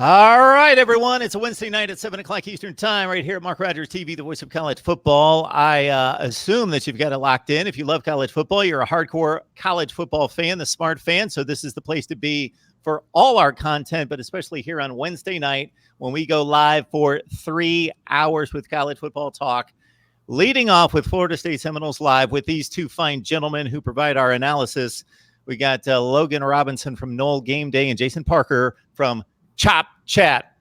All right, everyone. It's a Wednesday night at 7 o'clock Eastern time right here at MarkRogersTV, the voice of college football. I assume that you've got it locked in. If you love college football, you're a hardcore college football fan, the smart fan. So this is the place to be for all our content, but especially here on Wednesday night when we go live for 3 hours with college football talk. Leading off with Florida State Seminoles Live with these two fine gentlemen who provide our analysis. We got Logan Robinson from Knoll Game Day and Jason Parker from Chop Chat.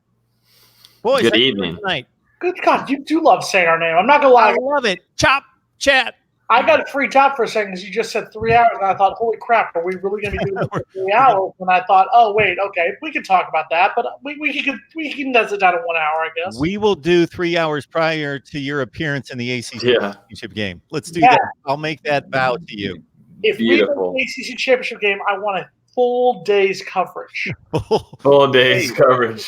Boys, good evening. Tonight. Good God, you do love saying our name. I'm not going to lie. I love it. Chop Chat. I got a free top for a second because you just said 3 hours, and I thought, holy crap, are we really going to be doing this for 3 hours? And I thought, oh, wait, okay, we can talk about that, but we can does it down to 1 hour, I guess. We will do 3 hours prior to your appearance in the ACC championship game. Let's do that. I'll make that vow to you. If we win the ACC championship game, I want a full day's coverage. Full day's coverage.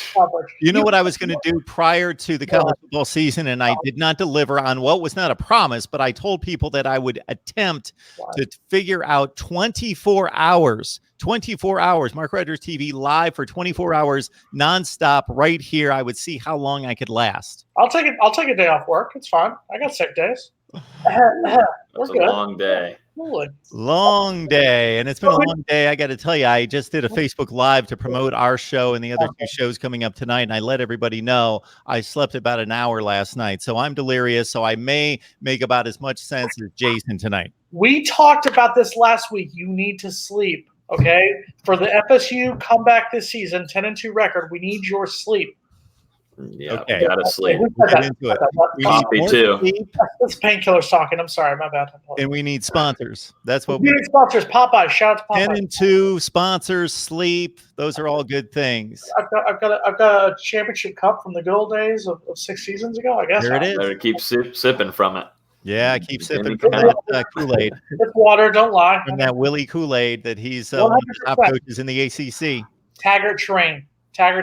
You know what I was going to do prior to the college football season, and I did not deliver on what was not a promise, but I told people that I would attempt to figure out 24 hours, MarkRogersTV live for 24 hours nonstop right here. I would see how long I could last. I'll take a day off work. It's fine. I got sick days. That's a long day. Long day, and it's been a long day. I got to tell you, I just did a Facebook Live to promote our show and the other two shows coming up tonight, and I let everybody know I slept about an hour last night, so I'm delirious, so I may make about as much sense as Jason tonight. We talked about this last week. You need to sleep, okay? For the FSU comeback this season, 10-2 record, we need your sleep. Yeah, okay. Gotta sleep. We'll get into it. We Coffee too. Sleep. That's painkillers talking. I'm sorry, my bad. And we need sponsors. That's what we need. Sponsors. Popeye. Shout out to Popeye. 10-2 sponsors. Sleep. Those are all good things. I've got a championship cup from the good old days of 6 seasons ago. I guess there it is. Better keep sipping from it. Yeah, keep sipping from that Kool-Aid. It's water. Don't lie. And that Willie Kool-Aid that he's one of the top coaches in the ACC. Taggart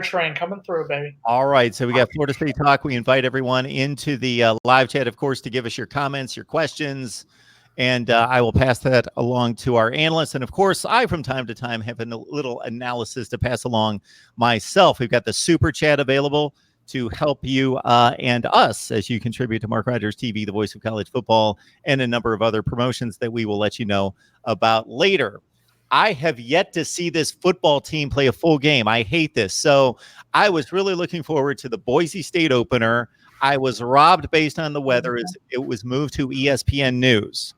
train coming through, baby. All right. So we got Florida State Talk. We invite everyone into the live chat, of course, to give us your comments, your questions, and I will pass that along to our analysts. And of course, I, from time to time, have a little analysis to pass along myself. We've got the super chat available to help you and us as you contribute to MarkRogersTV, the voice of college football, and a number of other promotions that we will let you know about later. I have yet to see this football team play a full game. I hate this. So I was really looking forward to the Boise State opener. I was robbed based on the weather as it was moved to ESPN News.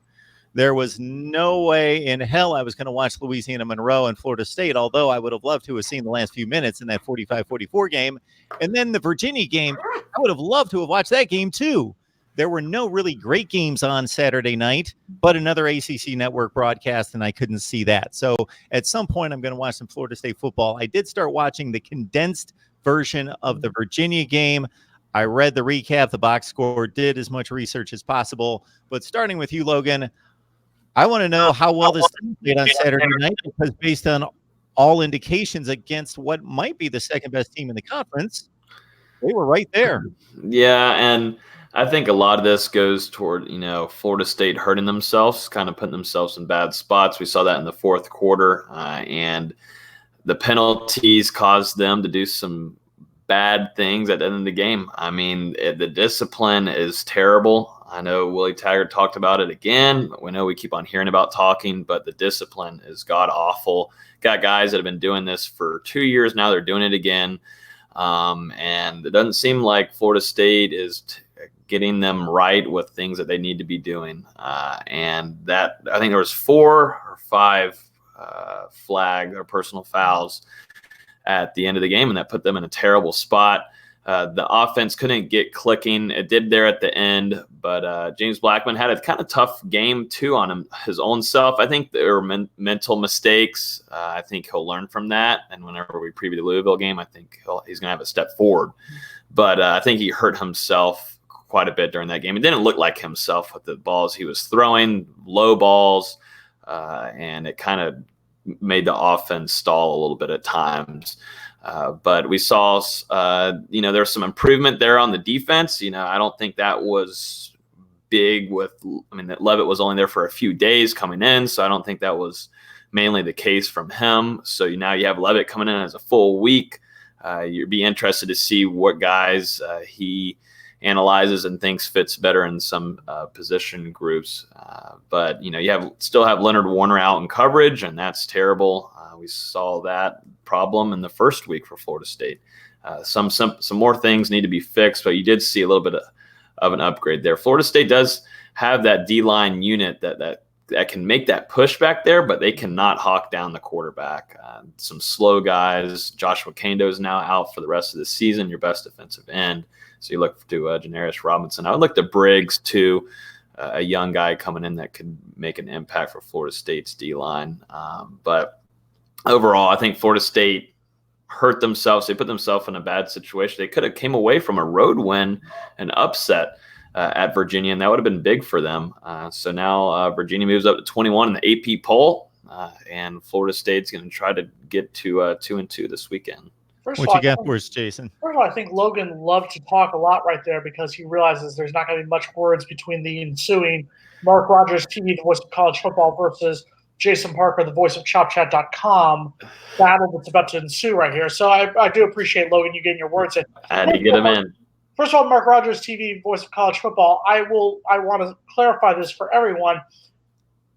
There was no way in hell I was going to watch Louisiana Monroe and Florida State, although I would have loved to have seen the last few minutes in that 45-44 game. And then the Virginia game, I would have loved to have watched that game too. There were no really great games on Saturday night, but another ACC network broadcast, and I couldn't see that. So at some point, I'm going to watch some Florida State football. I did start watching the condensed version of the Virginia game. I read the recap, the box score, did as much research as possible. But starting with you, Logan, I want to know how well this team played on Saturday night, because based on all indications against what might be the second best team in the conference, they were right there. Yeah, and I think a lot of this goes toward, Florida State hurting themselves, kind of putting themselves in bad spots. We saw that in the fourth quarter, and the penalties caused them to do some bad things at the end of the game. I mean, the discipline is terrible. I know Willie Taggart talked about it again. We know we keep on hearing about talking, but the discipline is god-awful. Got guys that have been doing this for 2 years now. They're doing it again. And it doesn't seem like Florida State is getting them right with things that they need to be doing. And that, I think there was 4 or 5 flag or personal fouls at the end of the game, and that put them in a terrible spot. The offense couldn't get clicking. It did there at the end, but James Blackman had a kind of tough game too on his own self. I think there were mental mistakes. I think he'll learn from that. And whenever we preview the Louisville game, I think he's going to have a step forward. But I think he hurt himself quite a bit during that game. It didn't look like himself with the balls he was throwing, low balls, and it kind of made the offense stall a little bit at times. But we saw, there was some improvement there on the defense. I don't think that was big that Leavitt was only there for a few days coming in, so I don't think that was mainly the case from him. So now you have Leavitt coming in as a full week. You'd be interested to see what guys he analyzes and thinks fits better in some position groups. But you still have Leonard Warner out in coverage, and that's terrible. We saw that problem in the first week for Florida State. Some more things need to be fixed, but you did see a little bit of an upgrade there. Florida State does have that D-line unit that can make that pushback there, but they cannot hawk down the quarterback. Some slow guys. Joshua Kando is now out for the rest of the season, your best defensive end. So you look to Janarius Robinson. I would look to Briggs, too, a young guy coming in that could make an impact for Florida State's D-line. But overall, I think Florida State hurt themselves. They put themselves in a bad situation. They could have came away from a road win, an upset at Virginia, and that would have been big for them. So now Virginia moves up to 21 in the AP poll, and Florida State's going to try to get to 2-2 this weekend. What you got for us, Jason? First of all, I think Logan loved to talk a lot right there because he realizes there's not going to be much words between the ensuing Mark Rogers TV, the voice of college football, versus Jason Parker, the voice of ChopChat.com battle that's about to ensue right here. So I do appreciate, Logan, you getting your words in. How do you get them in? First of all, Mark Rogers TV, voice of college football, I want to clarify this for everyone.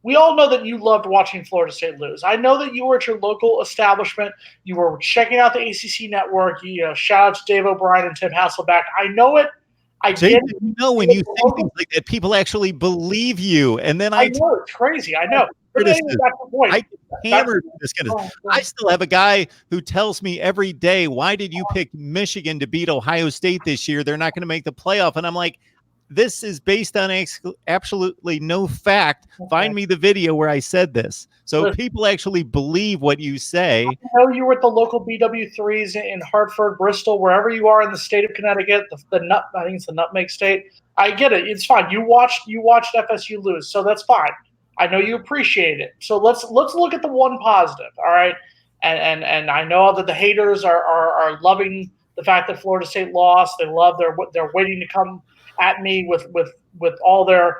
We all know that you loved watching Florida State lose. I know that you were at your local establishment. You were checking out the ACC network. Shout out to Dave O'Brien and Tim Hasselback. I know it. Jason, when you say things like that, people actually believe you. And then I know it's crazy. I know. But anyway, that's the point. I get hammered for this kind of. I still have a guy who tells me every day, "Why did you pick Michigan to beat Ohio State this year? They're not going to make the playoff." And I'm like, this is based on absolutely no fact. Okay. Find me the video where I said this. So people actually believe what you say. I know you were at the local BW3s in Hartford, Bristol, wherever you are in the state of Connecticut, I think it's the Nutmeg State. I get it. It's fine. You watched FSU lose, so that's fine. I know you appreciate it. So let's look at the one positive, all right? And I know that the haters are loving the fact that Florida State lost. They love they're waiting to come at me with all their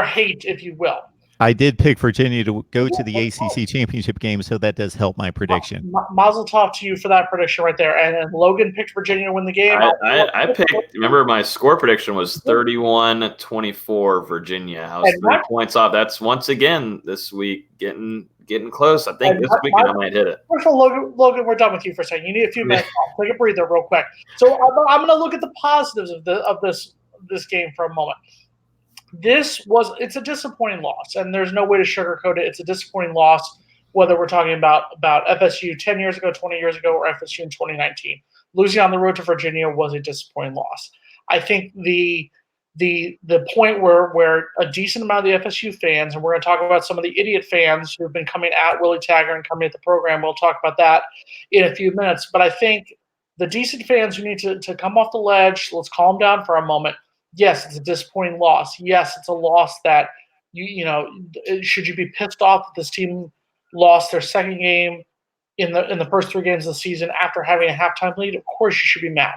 hate, if you will. I did pick Virginia to go to the ACC championship game, so that does help my prediction. Mazel tov to you for that prediction right there. And Logan picked Virginia to win the game. I picked. Remember, my score prediction was 31-24 Virginia. I was 3 points off. That's once again this week getting close. I think this weekend I might hit it. First of all, Logan, we're done with you for a second. You need a few minutes off. Take a breather real quick. So I'm going to look at the positives of this game for a moment. It's a disappointing loss, and there's no way to sugarcoat it. It's a disappointing loss, whether we're talking about FSU 10 years ago, 20 years ago, or FSU in 2019. Losing on the road to Virginia was a disappointing loss. I think the point where a decent amount of the FSU fans, and we're going to talk about some of the idiot fans who have been coming at Willie Taggart and coming at the program. We'll talk about that in a few minutes. But I think the decent fans who need to come off the ledge, let's calm down for a moment. Yes, it's a disappointing loss. Yes, it's a loss that should you be pissed off that this team lost their second game in the first 3 games of the season after having a halftime lead? Of course you should be mad.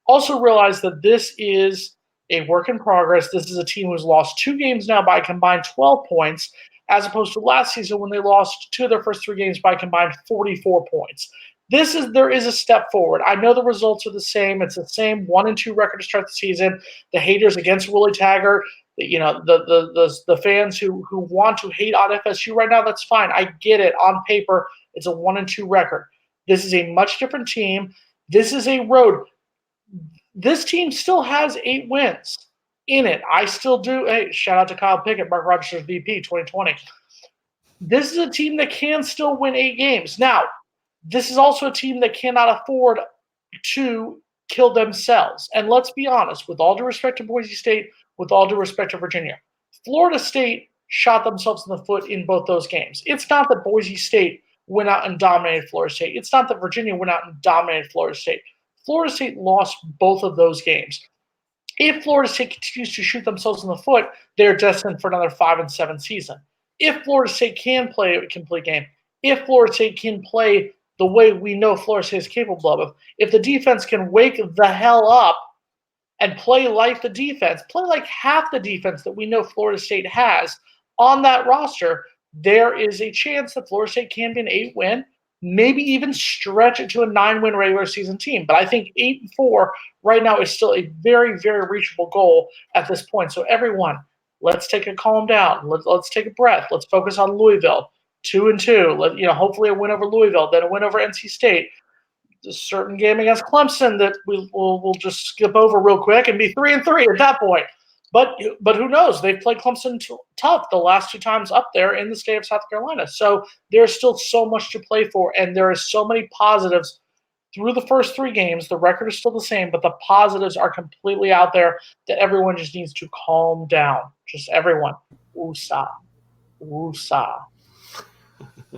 Also realize that this is a work in progress. This is a team who's lost 2 games now by a combined 12 points, as opposed to last season when they lost 2 of their first 3 games by a combined 44 points. There is a step forward. I know the results are the same. It's the same 1-2 record to start the season. The haters against Willie Taggart, the fans who want to hate on FSU right now, that's fine. I get it. On paper, it's a 1-2 record. This is a much different team. This is a road. This team still has 8 wins in it. I still do. Hey, shout out to Kyle Pickett, Mark Rogers VP 2020. This is a team that can still win 8 games. Now, this is also a team that cannot afford to kill themselves. And let's be honest, with all due respect to Boise State, with all due respect to Virginia, Florida State shot themselves in the foot in both those games. It's not that Boise State went out and dominated Florida State. It's not that Virginia went out and dominated Florida State. Florida State lost both of those games. If Florida State continues to shoot themselves in the foot, they're destined for another 5-7 season. If Florida State can play a complete game, if Florida State can play the way we know Florida State is capable of, if the defense can wake the hell up and play like the defense, play like half the defense that we know Florida State has on that roster, there is a chance that Florida State can be an 8-win, maybe even stretch it to a 9-win regular season team. But I think 8-4 right now is still a very, very reachable goal at this point. So everyone, let's take a calm down. Let's take a breath. Let's focus on Louisville. 2-2. Hopefully a win over Louisville, then a win over NC State. A certain game against Clemson that we'll just skip over real quick and be 3-3 at that point. But who knows? They've played Clemson tough the last 2 times up there in the state of South Carolina. So there's still so much to play for, and there is so many positives through the first 3 games. The record is still the same, but the positives are completely out there that everyone just needs to calm down. Just everyone. Woosah. Woosah.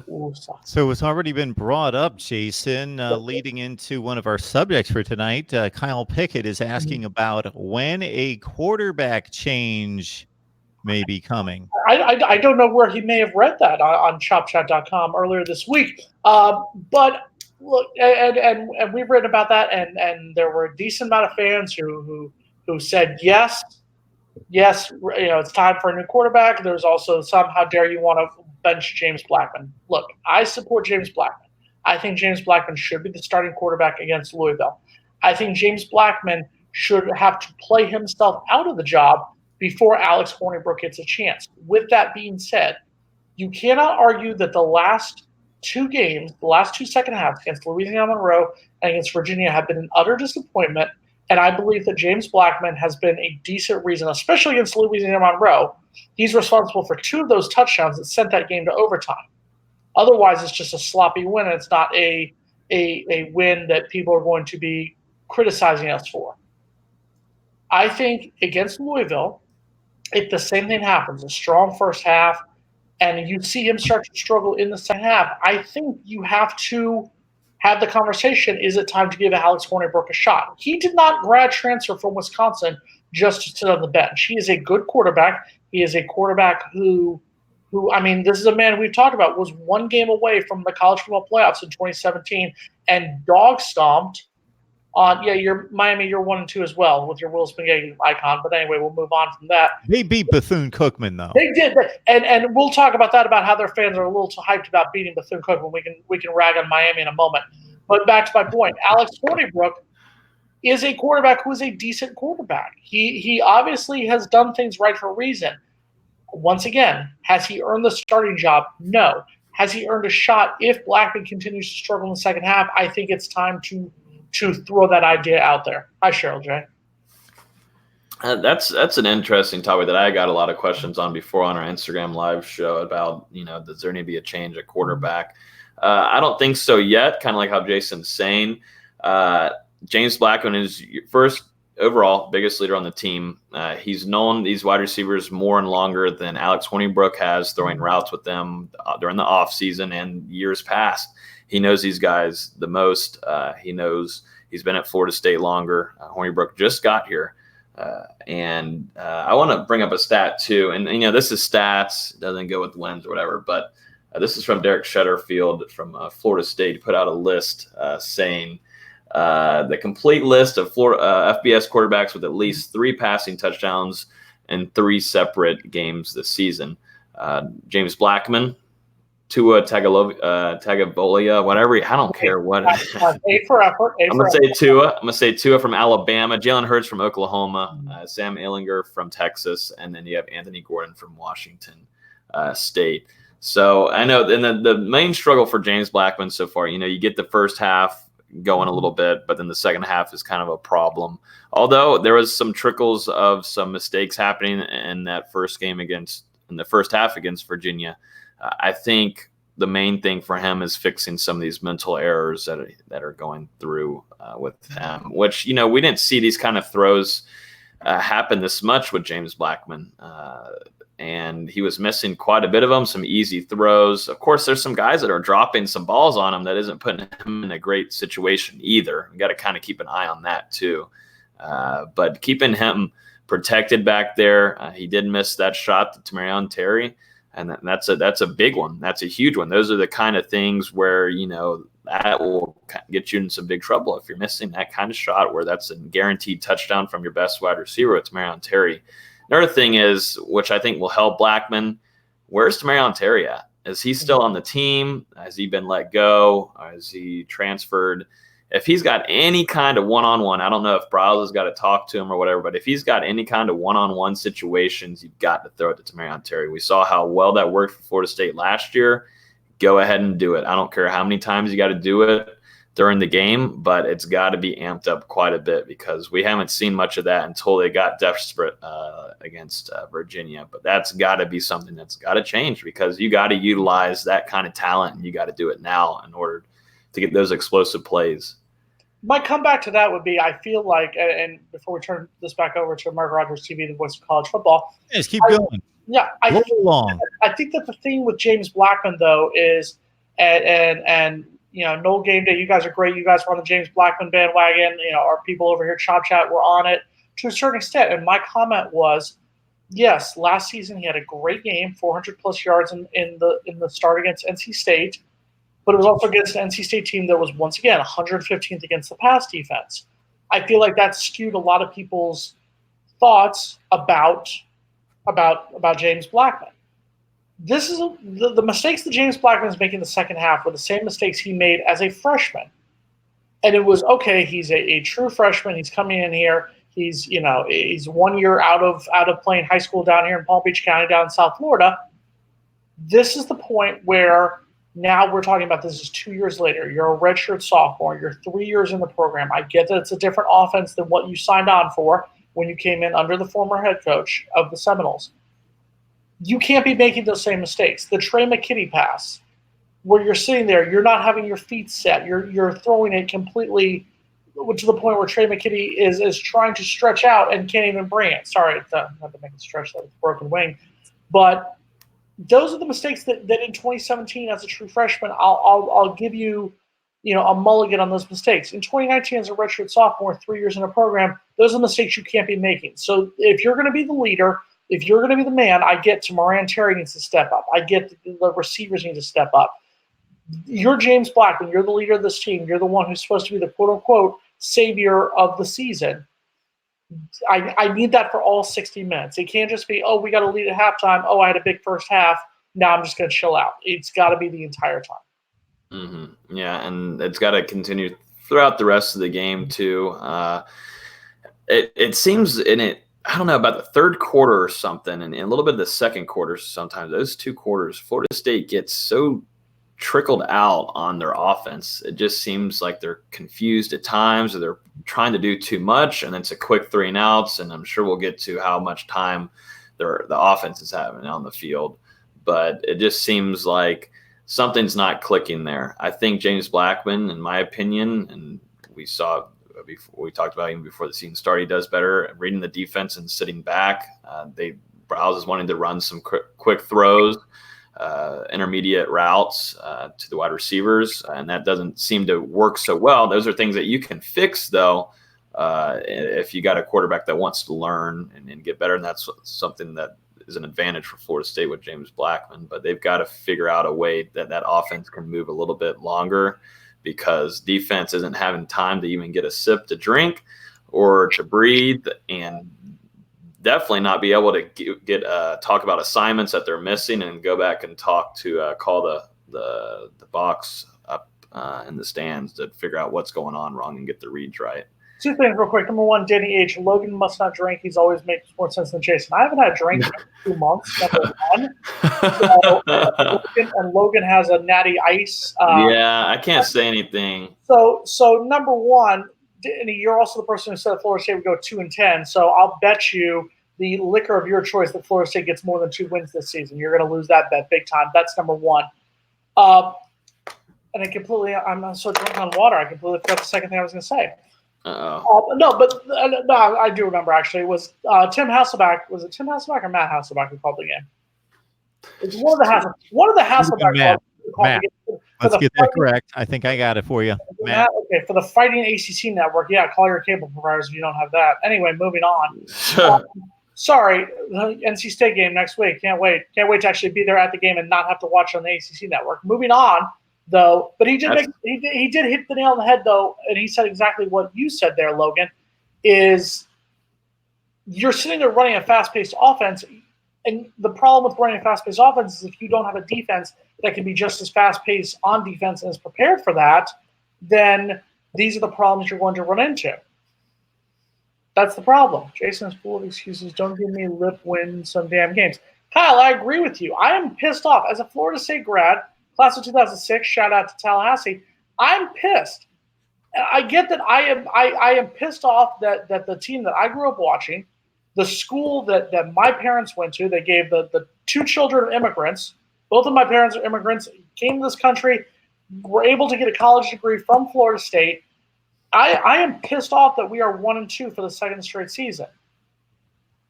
Woosah. So it's already been brought up, Jason, leading into one of our subjects for tonight. Kyle Pickett is asking about when a quarterback change may be coming. I don't know where he may have read that on ChopChat.com earlier this week. But look, and we've written about that, and there were a decent amount of fans who said yes, it's time for a new quarterback. There's also some, how dare you want to bench James Blackman. Look, I support James Blackman. I think James Blackman should be the starting quarterback against Louisville. I think James Blackman should have to play himself out of the job before Alex Hornibrook gets a chance. With that being said, you cannot argue that the last 2 games, the last 2 second halves against Louisiana Monroe and against Virginia have been an utter disappointment. And I believe that James Blackman has been a decent reason, especially against Louisiana Monroe. He's responsible for 2 of those touchdowns that sent that game to overtime. Otherwise, it's just a sloppy win, and it's not a win that people are going to be criticizing us for. I think against Louisville, if the same thing happens, a strong first half, and you see him start to struggle in the second half, I think you have to have the conversation, is it time to give Alex Hornibrook a shot? He did not grad transfer from Wisconsin just to sit on the bench. He is a good quarterback. He is a quarterback who this is a man we've talked about, was 1 game away from the college football playoffs in 2017 and dog stomped on, you're Miami, you're 1-2 as well with your Will Spaghetti icon. But anyway, we'll move on from that. They beat Bethune-Cookman, though. They did, and we'll talk about that, about how their fans are a little too hyped about beating Bethune-Cookman. We can rag on Miami in a moment. But back to my point, Alex Hornibrook is a quarterback who is a decent quarterback. He obviously has done things right for a reason. Once again, has he earned the starting job? No. Has he earned a shot if Blackman continues to struggle in the second half? I think it's time to throw that idea out there. Hi, Cheryl J. That's an interesting topic that I got a lot of questions on before on our Instagram live show about, does there need to be a change at quarterback? I don't think so yet, kind of like how Jason's saying. James Blackman is first overall biggest leader on the team. He's known these wide receivers more and longer than Alex Hornibrook has, throwing routes with them during the offseason and years past. He knows these guys the most. He knows he's been at Florida State longer. Hornibrook just got here. And I want to bring up a stat too. And, this is stats, doesn't go with wins or whatever, but this is from Derek Shutterfield from Florida State. He put out a list saying the complete list of Florida FBS quarterbacks with at least 3 passing touchdowns in 3 separate games this season. James Blackman, Tua Tagovailoa, whatever. I don't care what. A for effort. I'm gonna say Tua. I'm gonna say Tua from Alabama, Jalen Hurts from Oklahoma, Sam Ehlinger from Texas, and then you have Anthony Gordon from Washington State. So I know, and the main struggle for James Blackman so far, you get the first half going a little bit, but then the second half is kind of a problem. Although there was some trickles of some mistakes happening in that first game in the first half against Virginia. I think the main thing for him is fixing some of these mental errors that are going through with him, which, we didn't see these kind of throws happen this much with James Blackman. And he was missing quite a bit of them, some easy throws. Of course, there's some guys that are dropping some balls on him that isn't putting him in a great situation either. You got to kind of keep an eye on that too. But keeping him protected back there, he did miss that shot to Tamarion Terry. And that's a big one. That's a huge one. Those are the kind of things where, that will get you in some big trouble if you're missing that kind of shot where that's a guaranteed touchdown from your best wide receiver. It's Tamarion Terry. Another thing is, which I think will help Blackman, where's Tamarion Terry at? Is he still on the team? Has he been let go? Has he transferred? If he's got any kind of one-on-one, I don't know if Bryles has got to talk to him or whatever, but if he's got any kind of one-on-one situations, you've got to throw it to Tamarion Terry. We saw how well that worked for Florida State last year. Go ahead and do it. I don't care how many times you got to do it during the game, but it's got to be amped up quite a bit because we haven't seen much of that until they got desperate against Virginia. But that's got to be something that's got to change because you got to utilize that kind of talent, and you got to do it now in order to get those explosive plays. My comeback to that would be, I feel like, and before we turn this back over to Mark Rogers TV, the voice of college football. Yes, keep going. Yeah, I think that the thing with James Blackman though is, and no game day. You guys are great. You guys were on the James Blackman bandwagon. Our people over here, Chop Chat, were on it to a certain extent. And my comment was, yes, last season he had a great game, 400 plus yards in the start against NC State, but it was also against an NC State team that was once again 115th against the pass defense. I feel like that skewed a lot of people's thoughts about James Blackman. This is the mistakes that James Blackman is making in the second half were the same mistakes he made as a freshman. And it was, okay, he's a true freshman. He's coming in here. He's 1 year out of playing high school down here in Palm Beach County, down in South Florida. This is the point where now we're talking about this is 2 years later. You're a redshirt sophomore. You're 3 years in the program. I get that it's a different offense than what you signed on for when you came in under the former head coach of the Seminoles. You can't be making those same mistakes. The Trey McKitty pass, where you're sitting there, you're not having your feet set. You're throwing it completely to the point where Trey McKitty is trying to stretch out and can't even bring it. Sorry, not to make it stretch that with a broken wing. But those are the mistakes that in 2017 as a true freshman, I'll give you a mulligan on those mistakes. In 2019 as a redshirt sophomore, 3 years in a program, those are mistakes you can't be making. So if you're going to be the leader, if you're going to be the man, I get Tamarion Terry needs to step up. I get the receivers need to step up. You're James Blackman. You're the leader of this team. You're the one who's supposed to be the quote-unquote savior of the season. I need that for all 60 minutes. It can't just be, oh, we got to lead at halftime. Oh, I had a big first half. Now I'm just going to chill out. It's got to be the entire time. Mm-hmm. Yeah, and it's got to continue throughout the rest of the game too. It seems in it. I don't know about the third quarter or something, and a little bit of the second quarter. Sometimes those 2 quarters, Florida State gets so trickled out on their offense. It just seems like they're confused at times, or they're trying to do too much, and it's a quick 3 and outs. And I'm sure we'll get to how much time the offense is having on the field, but it just seems like something's not clicking there. I think James Blackman, in my opinion, and we saw before we talked about even before the season started, he does better at reading the defense and sitting back. Bryles is wanting to run some quick throws, intermediate routes to the wide receivers, and that doesn't seem to work so well. Those are things that you can fix, though, if you got a quarterback that wants to learn and get better, and that's something that is an advantage for Florida State with James Blackman. But they've got to figure out a way that offense can move a little bit longer, because defense isn't having time to even get a sip to drink or to breathe, and definitely not be able to get talk about assignments that they're missing and go back and talk to call the box up in the stands to figure out what's going on wrong and get the reads right. 2 things real quick. Number one, Denny H. Logan must not drink. He's always makes more sense than Jason. I haven't had a drink in 2 months. Number one. And Logan has a natty ice. Yeah, I can't say anything. So number one, Denny, you're also the person who said Florida State would go 2-10. So I'll bet you the liquor of your choice that Florida State gets more than 2 wins this season. You're going to lose that bet big time. That's number one. And I'm so drunk on water, I completely forgot the second thing I was going to say. No, I do remember, actually. It was Tim Hasselback. Was it Tim Hasselback or Matt Hasselback who called the game? It's one of the Hasselback. Matt. Let's get that correct. I think I got it for you. Matt. Okay, for the Fighting ACC Network. Yeah, call your cable providers if you don't have that. Anyway, moving on. Sorry, the NC State game next week. Can't wait. Can't wait to actually be there at the game and not have to watch on the ACC Network. Moving on, though, but he did hit the nail on the head, though, and he said exactly what you said there, Logan, is you're sitting there running a fast-paced offense. And the problem with running a fast-paced offense is if you don't have a defense that can be just as fast-paced on defense and is prepared for that, then these are the problems you're going to run into. That's the problem. Jason is full of excuses. Don't give me lip win some damn games. Kyle, I agree with you. I am pissed off. As a Florida State grad, class of 2006, shout out to Tallahassee, I'm pissed. I get that I am pissed off that the team that I grew up watching, the school that my parents went to, they gave the two children of immigrants, both of my parents are immigrants, came to this country, were able to get a college degree from Florida State. I am pissed off that we are 1-2 for the second straight season.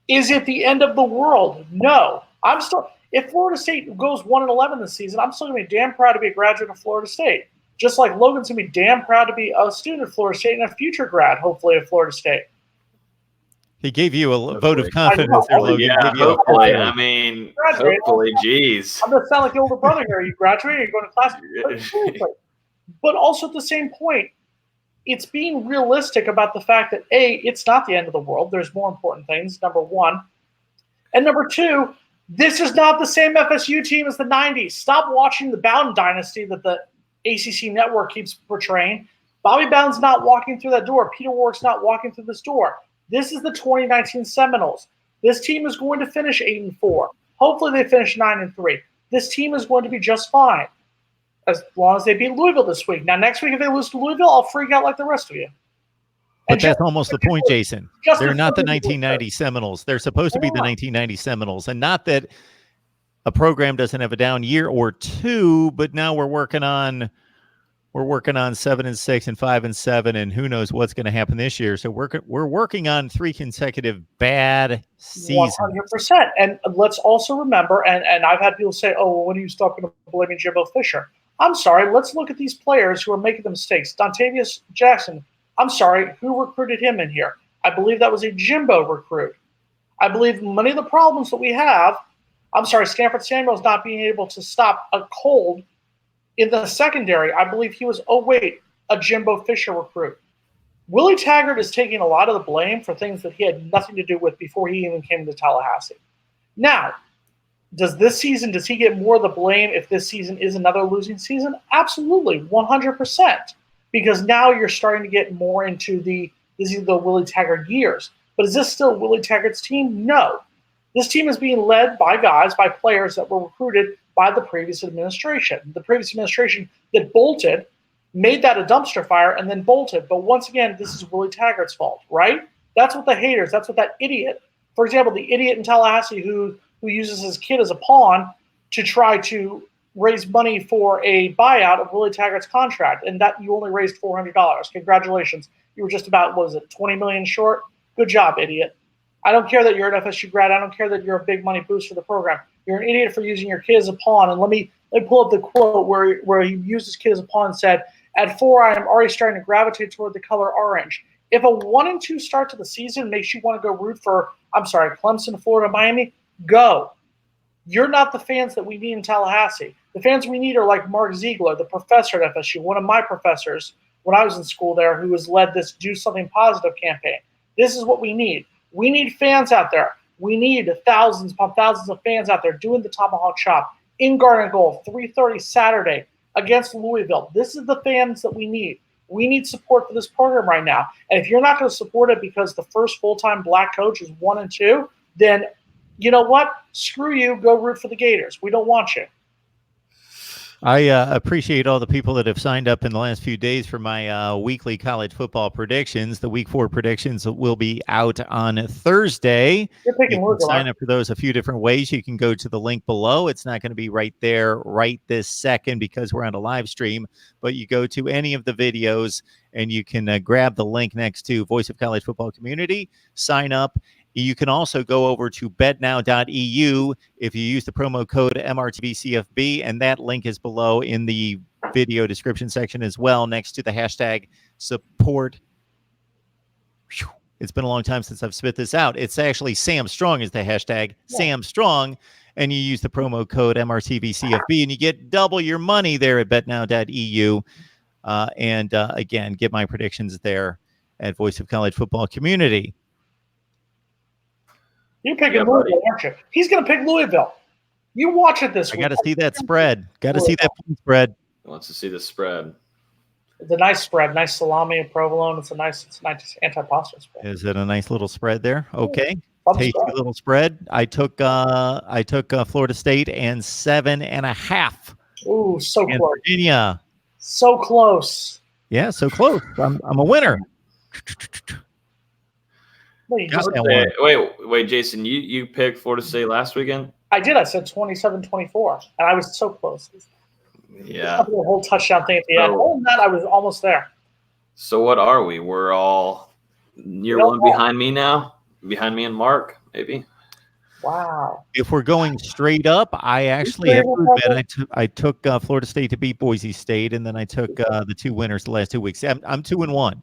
Is it the end of the world? No. I'm still. If Florida State goes 1-11 this season, I'm still going to be damn proud to be a graduate of Florida State. Just like Logan's going to be damn proud to be a student of Florida State and a future grad, hopefully, of Florida State. He gave you a vote of confidence there, Logan. Yeah, hopefully. I mean, hopefully, geez. I'm going to sound like the older brother here. Are you graduating? Are you going to class? But also at the same point, it's being realistic about the fact that, A, it's not the end of the world. There's more important things, number one. And number two, this is not the same FSU team as the 90s. Stop watching the Bowden dynasty that the ACC network keeps portraying. Bobby Bowden's not walking through that door. Peter Warrick's not walking through this door. This is the 2019 Seminoles. This team is going to finish 8-4. Hopefully they finish 9-3. This team is going to be just fine as long as they beat Louisville this week. Now, next week, if they lose to Louisville, I'll freak out like the rest of you. But that's almost the point, Jason. They're not the 1990 Seminoles. They're supposed to be the 1990 Seminoles. And not that a program doesn't have a down year or two, but now we're working on 7-6 and 5-7, and who knows what's going to happen this year. So we're working on 3 consecutive bad seasons. 100%. And let's also remember, and I've had people say, oh, well, when are you stop blaming Jimbo Fisher? I'm sorry. Let's look at these players who are making the mistakes. Dontavius Jackson, I'm sorry. Who recruited him in here? I believe that was a Jimbo recruit. I believe many of the problems that we have, I'm sorry, Stanford Samuels not being able to stop a cold in the secondary, I believe he was, a Jimbo Fisher recruit. Willie Taggart is taking a lot of the blame for things that he had nothing to do with before he even came to Tallahassee. Now, does he get more of the blame if this season is another losing season? Absolutely, 100%. Because now you're starting to get more into the Willie Taggart years. But is this still Willie Taggart's team? No. This team is being led by players that were recruited by the previous administration. The previous administration that bolted, made that a dumpster fire, and then bolted. But once again, this is Willie Taggart's fault, right? That's what the haters, that's what that idiot, for example, the idiot in Tallahassee who uses his kid as a pawn to try to raise money for a buyout of Willie Taggart's contract, and that you only raised $400. Congratulations. You were just about, $20 million short? Good job, idiot. I don't care that you're an FSU grad. I don't care that you're a big money boost for the program. You're an idiot for using your kid as a pawn. And let me pull up the quote where he used his kid as a pawn and said, "At 4, I am already starting to gravitate toward the color orange." If a 1-2 start to the season makes you want to go root for, Clemson, Florida, Miami, go. You're not the fans that we need in Tallahassee. The fans we need are like Mark Ziegler, the professor at FSU, one of my professors when I was in school there, who has led this Do Something Positive campaign. This is what we need. We need fans out there. We need thousands upon thousands of fans out there doing the tomahawk chop in Garden Gold, 3:30 Saturday against Louisville. This is the fans that we need. We need support for this program right now. And if you're not going to support it because the first full-time black coach is 1-2, then you know what? Screw you. Go root for the Gators. We don't want you. I appreciate all the people that have signed up in the last few days for my weekly college football predictions. The Week 4 predictions will be out on Thursday. You're picking you can sign up for those a few different ways. You can go to the link below. It's not going to be right there right this second because we're on a live stream, but you go to any of the videos and you can grab the link next to Voice of College Football Community, sign up. You can also go over to betnow.eu if you use the promo code MRTVCFB, and that link is below in the video description section as well, next to the hashtag support. It's been a long time since I've spit this out. It's actually Sam Strong is the hashtag, Sam Strong, and you use the promo code MRTVCFB, and you get double your money there at betnow.eu. Again, get my predictions there at Voice of College Football Community. You're picking Yeah, buddy. Louisville, aren't you? He's going to pick Louisville. You watch it this I week. got to see that spread. Got to see that point spread. He wants to see the spread. It's a nice spread, nice salami and provolone. It's a nice anti-pasta spread. Is it a nice little spread there? Okay. Fun Tasty spread. little spread. I took Florida State and 7.5. Ooh, so And close. Virginia. So close. Yeah, so close. I'm a winner. No, you Got just, that one. Wait, Jason, you picked Florida State last weekend? I did. I said 27-24, and I was so close. Yeah. The whole touchdown thing at the end. So- Other than that, I was almost there. So what are we? We're all year one behind me now? Behind me and Mark, maybe? Wow. If we're going straight up, I actually have to admit I took Florida State to beat Boise State, and then I took the 2 winners the last 2 weeks. I'm 2-1.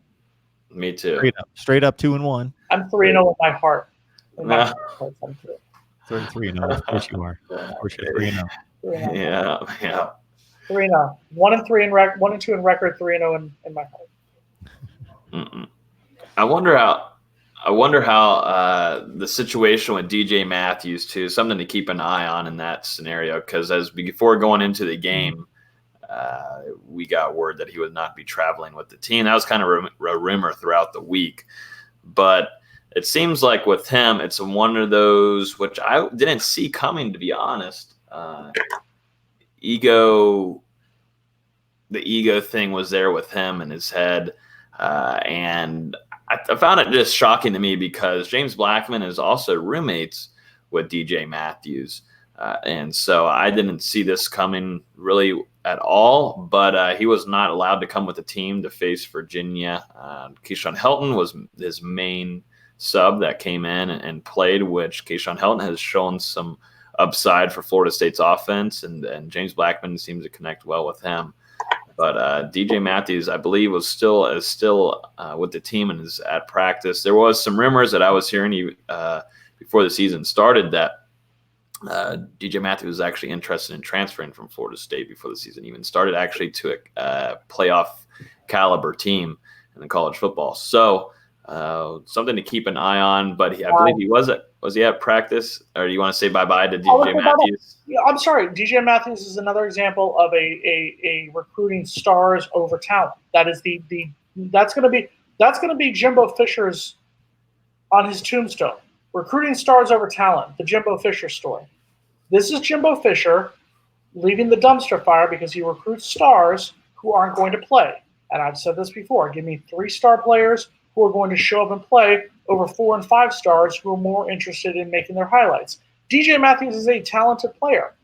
Me too. Straight up 2-1. I'm 3-0 with my heart. In my Yeah. heart, I'm 3-0. Of course you are. Of course you're 3-0. 3-0. Yeah. 3-0. 1-3 in 1-2 in record. 3-0 in my heart. Mm-mm. I wonder how the situation with DJ Matthews too, something to keep an eye on in that scenario, because before going into the game, we got word that he would not be traveling with the team. That was kind of a rumor throughout the week, but it seems like with him, it's one of those which I didn't see coming, to be honest. The ego thing was there with him in his head, and I found it just shocking to me because James Blackman is also roommates with DJ Matthews. And so I didn't see this coming really at all, but he was not allowed to come with the team to face Virginia. Keyshawn Helton was his main sub that came in and played, which Keyshawn Helton has shown some upside for Florida State's offense, and James Blackman seems to connect well with him. But DJ Matthews, I believe, is still with the team and is at practice. There was some rumors that I was hearing before the season started that DJ Matthews was actually interested in transferring from Florida State before the season even started, actually to a playoff caliber team in the college football. So something to keep an eye on. But I believe he was he at practice, or do you want to say bye-bye to DJ Matthews? Yeah, I'm sorry. DJ Matthews is another example of a recruiting stars over talent. That is that's going to be Jimbo Fisher's on his tombstone. Recruiting stars over talent, the Jimbo Fisher story. This is Jimbo Fisher leaving the dumpster fire because he recruits stars who aren't going to play. And I've said this before. Give me 3-star players who are going to show up and play over 4 and 5 stars who are more interested in making their highlights. DJ Matthews is a talented player.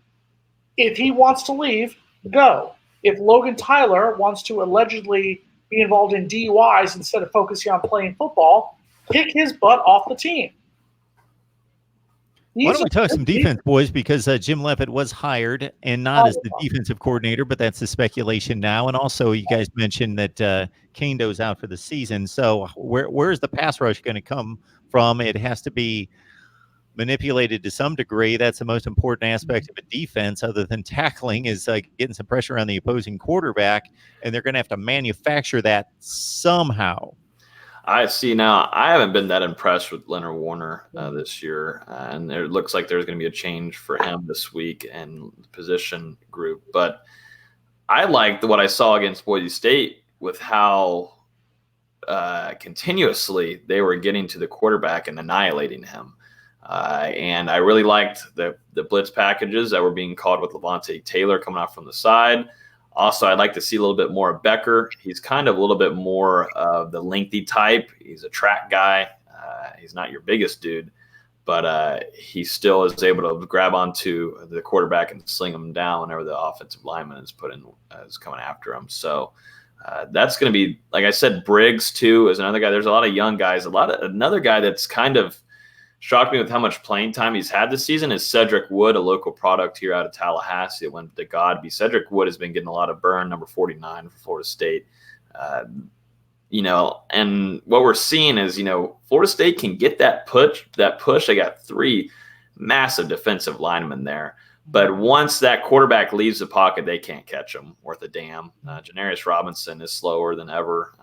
If he wants to leave, go. If Logan Tyler wants to allegedly be involved in DUIs instead of focusing on playing football, kick his butt off the team. Why don't we talk some defense, boys? Because Jim Leavitt was hired, and not as the defensive coordinator, but that's the speculation now. And also, you guys mentioned that Kando's out for the season. So where is the pass rush going to come from? It has to be manipulated to some degree. That's the most important aspect of a defense, other than tackling, is getting some pressure on the opposing quarterback, and they're going to have to manufacture that somehow. I see now. I haven't been that impressed with Leonard Warner this year, and it looks like there's going to be a change for him this week and the position group. But I liked what I saw against Boise State with how continuously they were getting to the quarterback and annihilating him. And I really liked the blitz packages that were being called with Levante Taylor coming off from the side. Also, I'd like to see a little bit more of Becker. He's kind of a little bit more of the lengthy type. He's a track guy. He's not your biggest dude, but he still is able to grab onto the quarterback and sling him down whenever the offensive lineman is coming after him. So that's going to be, like I said, Briggs too is another guy. There's a lot of young guys. Another guy that's kind of shocked me with how much playing time he's had this season is Cedric Wood, a local product here out of Tallahassee. It went to Godby. Cedric Wood has been getting a lot of burn, number 49 for Florida State. And what we're seeing is, Florida State can get that push. They got 3 massive defensive linemen there. But once that quarterback leaves the pocket, they can't catch him worth a damn. Janarius Robinson is slower than ever.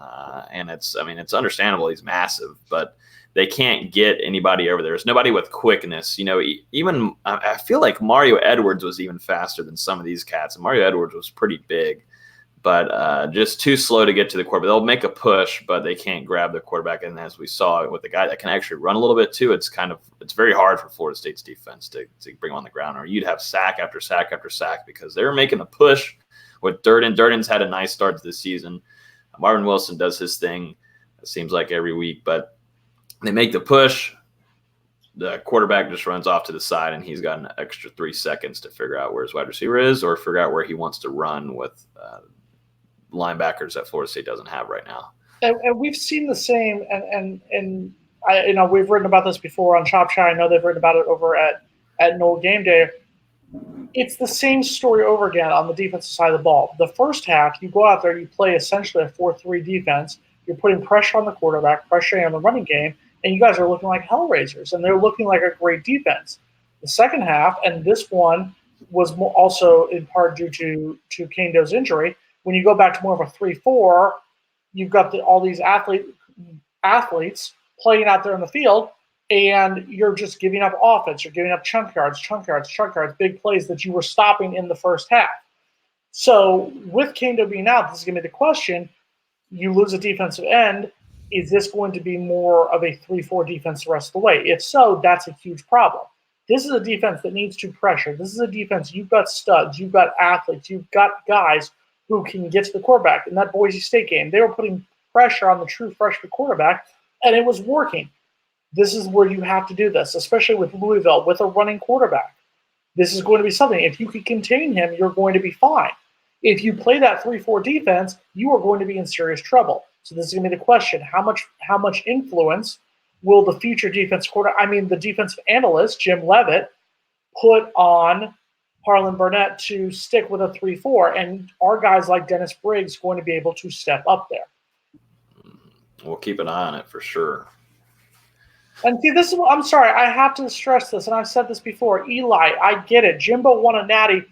And it's understandable. He's massive, but they can't get anybody over there. There's nobody with quickness. Even I feel like Mario Edwards was even faster than some of these cats. And Mario Edwards was pretty big, but just too slow to get to the quarterback. They'll make a push, but they can't grab the quarterback. And as we saw with the guy that can actually run a little bit too, it's very hard for Florida State's defense to bring him on the ground, or you'd have sack after sack after sack because they were making a push with Durden. Durden's had a nice start to the season. Marvin Wilson does his thing, it seems like every week, but they make the push. The quarterback just runs off to the side, and he's got an extra 3 seconds to figure out where his wide receiver is or figure out where he wants to run with linebackers that Florida State doesn't have right now. And we've seen the same, and we've written about this before on Chop Chat. I know they've written about it over at Noel Game Day. It's the same story over again on the defensive side of the ball. The first half, you go out there, you play essentially a 4-3 defense. You're putting pressure on the quarterback, pressuring on the running game, and you guys are looking like hellraisers, and they're looking like a great defense. The second half, and this one was also in part due to Kando's injury, when you go back to more of a 3-4, you've got all these athletes playing out there in the field, and you're just giving up offense. You're giving up chunk yards, big plays that you were stopping in the first half. So with Kando being out, this is going to be the question. You lose a defensive end. Is this going to be more of a 3-4 defense the rest of the way? If so, that's a huge problem. This is a defense that needs to pressure. This is a defense, you've got studs, you've got athletes, you've got guys who can get to the quarterback. In that Boise State game, they were putting pressure on the true freshman quarterback, and it was working. This is where you have to do this, especially with Louisville, with a running quarterback. This is going to be something. If you can contain him, you're going to be fine. If you play that 3-4 defense, you are going to be in serious trouble. So this is going to be the question: how much influence will the future the defensive analyst Jim Leavitt put on Harlan Burnett to stick with a 3-4? And are guys like Dennis Briggs going to be able to step up there? We'll keep an eye on it for sure. And see, I'm sorry, I have to stress this, and I've said this before. Eli, I get it. Jimbo won a natty.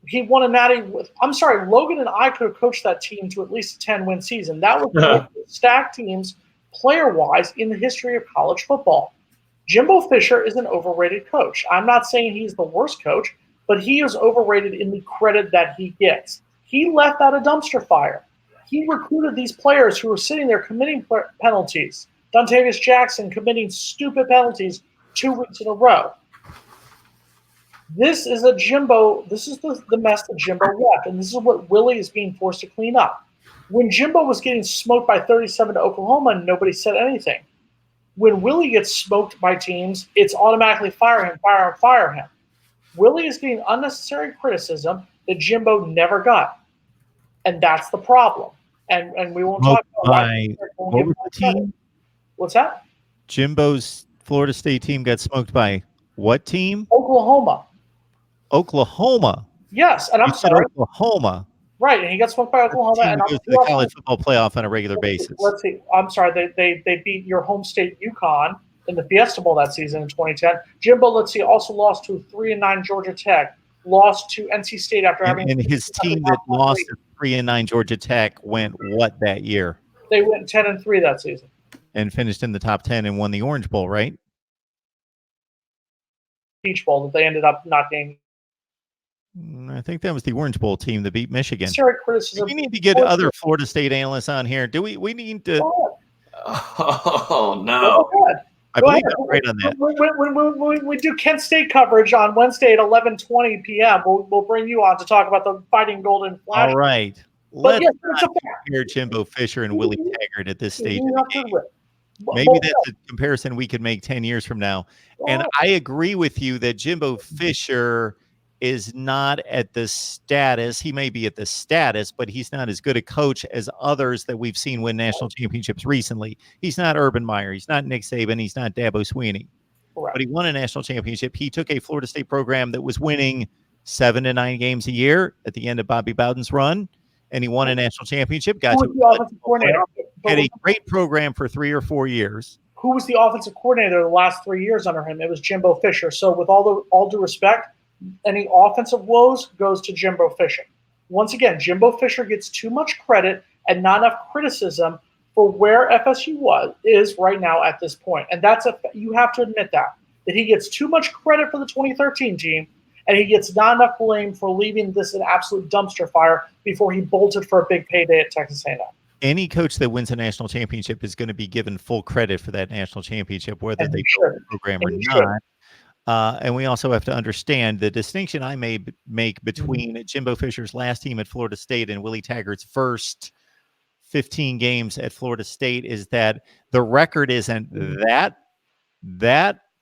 He won a natty with, Logan and I could have coached that team to at least a 10-win season. That was one of the stacked teams, player-wise, in the history of college football. Jimbo Fisher is an overrated coach. I'm not saying he's the worst coach, but he is overrated in the credit that he gets. He left out a dumpster fire. He recruited these players who were sitting there committing penalties. Dontavius Jackson committing stupid penalties 2 weeks in a row. This is the mess that Jimbo left, and this is what Willie is being forced to clean up. When Jimbo was getting smoked by 37 to Oklahoma, nobody said anything. When Willie gets smoked by teams, it's automatically fire him. Willie is getting unnecessary criticism that Jimbo never got, and that's the problem. And we won't talk about what was the team? What's that? Jimbo's Florida State team got smoked by what team? Oklahoma. Yes, and I'm sorry. Oklahoma. Right, and he got smoked by Oklahoma. And goes to the college football playoff on a regular basis. Let's see. I'm sorry. They beat your home state UConn in the Fiesta Bowl that season in 2010. Jimbo, let's see, also lost to 3-9 Georgia Tech. Lost to NC State after having. And his team that lost to 3-9 Georgia Tech went what that year? They went 10-3 that season. And finished in the top 10 and won the Orange Bowl, right? Peach Bowl that they ended up not getting. I think that was the Orange Bowl team that beat Michigan. Criticism. We need to get other Florida State analysts on here. Do we need to? Oh no! I believe I'm right on that. When we do Kent State coverage on Wednesday at 11:20 p.m., we'll bring you on to talk about the Fighting Golden Flash. All right. Let's not compare Jimbo Fisher and Willie Taggart at this stage of the game. Maybe that's a comparison we could make 10 years from now. And I agree with you that Jimbo Fisher is not at the status. He may be at the status, but he's not as good a coach as others that we've seen win national championships recently. He's not Urban Meyer. He's not Nick Saban. He's not Dabo Swinney. Right. But he won a national championship. He took a Florida State program that was winning 7 to 9 games a year at the end of Bobby Bowden's run, and he won a national championship. Got to had a great program for 3 or 4 years. Who was the offensive coordinator the last 3 years under him? It was Jimbo Fisher. So with all due respect, any offensive woes goes to Jimbo Fisher. Once again, Jimbo Fisher gets too much credit and not enough criticism for where FSU is right now at this point. And you have to admit that he gets too much credit for the 2013 team, and he gets not enough blame for leaving this an absolute dumpster fire before he bolted for a big payday at Texas A&M. Any coach that wins a national championship is going to be given full credit for that national championship, whether they build the program or not. And we also have to understand the distinction I may make between Jimbo Fisher's last team at Florida State and Willie Taggart's first 15 games at Florida State is that the record isn't that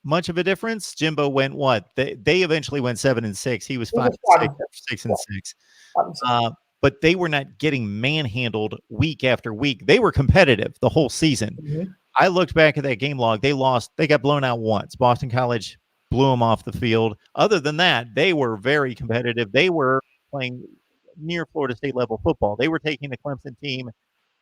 much of a difference. Jimbo went what? They eventually went 7-6. He was 5-6. But they were not getting manhandled week after week. They were competitive the whole season. I looked back at that game log. They got blown out once. Boston College blew them off the field. Other than that, they were very competitive. They were playing near Florida State level football. They were taking the Clemson team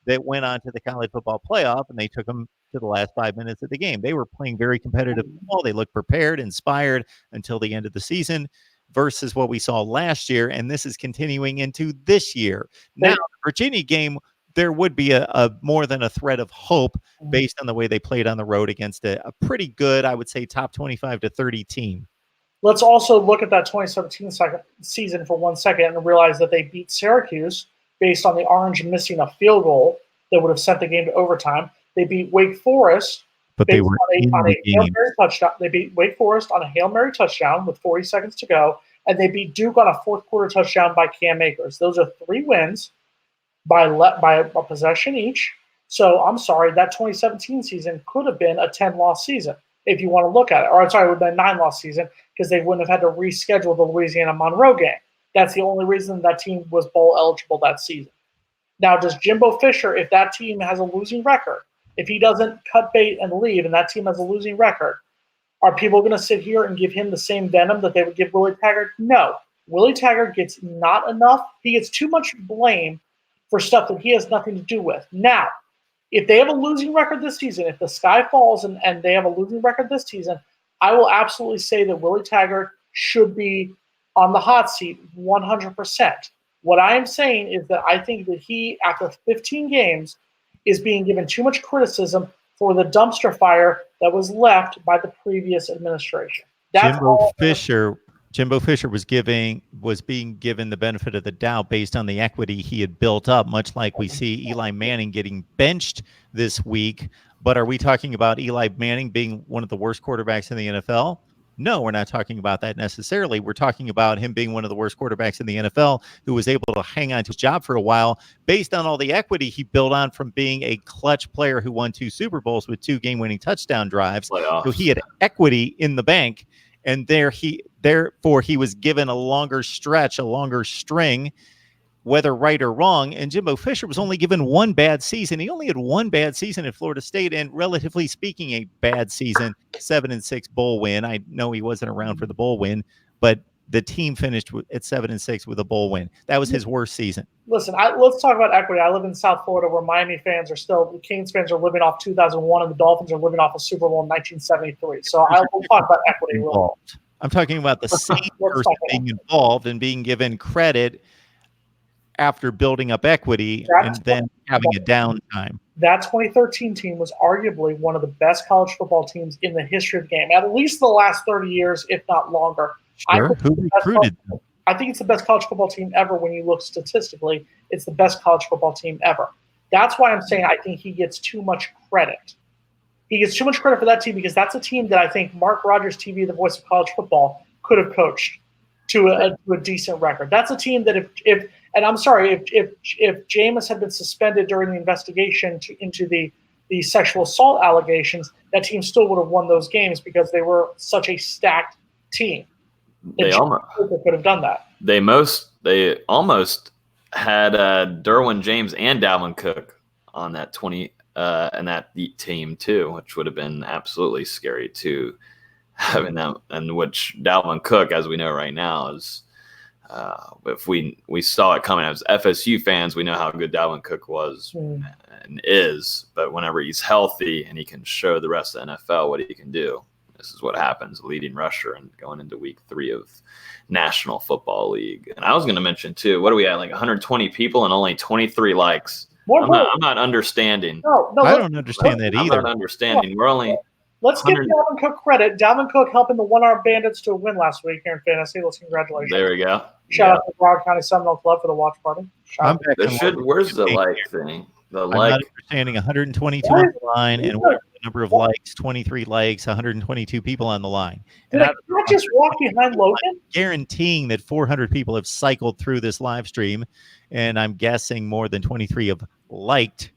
that went on to the college football playoff, and they took them to the last 5 minutes of the game. They were playing very competitive football. They looked prepared, inspired until the end of the season versus what we saw last year, and this is continuing into this year. Now, the Virginia game, there would be a more than a thread of hope based on the way they played on the road against a pretty good, I would say, top 25 to 30 team. Let's also look at that 2017 season for 1 second and realize that they beat Syracuse based on the Orange missing a field goal that would have sent the game to overtime. They beat Wake Forest, but they were on a Hail Mary touchdown. They beat Wake Forest on a Hail Mary touchdown with 40 seconds to go, and they beat Duke on a fourth quarter touchdown by Cam Akers. Those are 3 wins by a possession each. So I'm sorry, that 2017 season could have been a 10-loss season if you want to look at it. Or I'm sorry, it would have been a 9-loss season because they wouldn't have had to reschedule the Louisiana-Monroe game. That's the only reason that team was bowl eligible that season. Now, does Jimbo Fisher, if that team has a losing record, if he doesn't cut bait and leave and that team has a losing record, are people going to sit here and give him the same venom that they would give Willie Taggart? No. Willie Taggart gets not enough. He gets too much blame for stuff that he has nothing to do with. Now, if they have a losing record this season, if the sky falls and they have a losing record this season, I will absolutely say that Willie Taggart should be on the hot seat 100%. What I am saying is that I think that he, after 15 games, is being given too much criticism for the dumpster fire that was left by the previous administration. Jimbo Fisher was being given the benefit of the doubt based on the equity he had built up, much like we see Eli Manning getting benched this week. But are we talking about Eli Manning being one of the worst quarterbacks in the NFL? No, we're not talking about that necessarily. We're talking about him being one of the worst quarterbacks in the NFL who was able to hang on to his job for a while based on all the equity he built on from being a clutch player who won 2 Super Bowls with 2 game-winning touchdown drives. So he had equity in the bank, and therefore he was given a longer stretch, a longer string, whether right or wrong. And Jimbo Fisher was only given 1 bad season. He only had 1 bad season at Florida State, and relatively speaking, a bad season, 7-6 bowl win. I know he wasn't around for the bowl win, but the team finished at 7-6 with a bowl win. That was his worst season. Listen, let's talk about equity. I live in South Florida where Miami fans are still, the Canes fans are living off 2001 and the Dolphins are living off a Super Bowl in 1973. So I will talk about equity. I'm talking about the same person being involved and being given credit after building up equity and then having a downtime. That 2013 team was arguably one of the best college football teams in the history of the game, at least the last 30 years, if not longer. Sure. Who recruited them? I think it's the best college football team ever when you look statistically. It's the best college football team ever. That's why I'm saying I think he gets too much credit. He gets too much credit for that team because that's a team that I think MarkRogersTV, the voice of college football, could have coached to a decent record. That's a team that if and I'm sorry, if Jameis had been suspended during the investigation into the sexual assault allegations, that team still would have won those games because they were such a stacked team. They could have done that. They almost had Derwin James and Dalvin Cook on that and that team too, which would have been absolutely scary too. Having them, and which Dalvin Cook, as we know right now, is if we saw it coming as FSU fans, we know how good Dalvin Cook was and is. But whenever he's healthy and he can show the rest of the NFL what he can do, this is what happens, leading rusher and going into week 3 of National Football League. And I was going to mention too, what do we have, like 120 people and only 23 likes I'm not understanding. No, I don't understand that I'm either. not understanding. We're only. Let's give Dalvin Cook credit. Dalvin Cook helping the one-arm Bandits to a win last week here in fantasy. Let's congratulations. There we go. Shout out to Broward County Seminole Club for the watch party. Where's the like thing? The I'm like. not understanding 122 on the line, and what the number of likes? 23 likes, 122 people on the line. Did I not just walk behind Logan? Guaranteeing that 400 people have cycled through this live stream, and I'm guessing more than 23 have liked.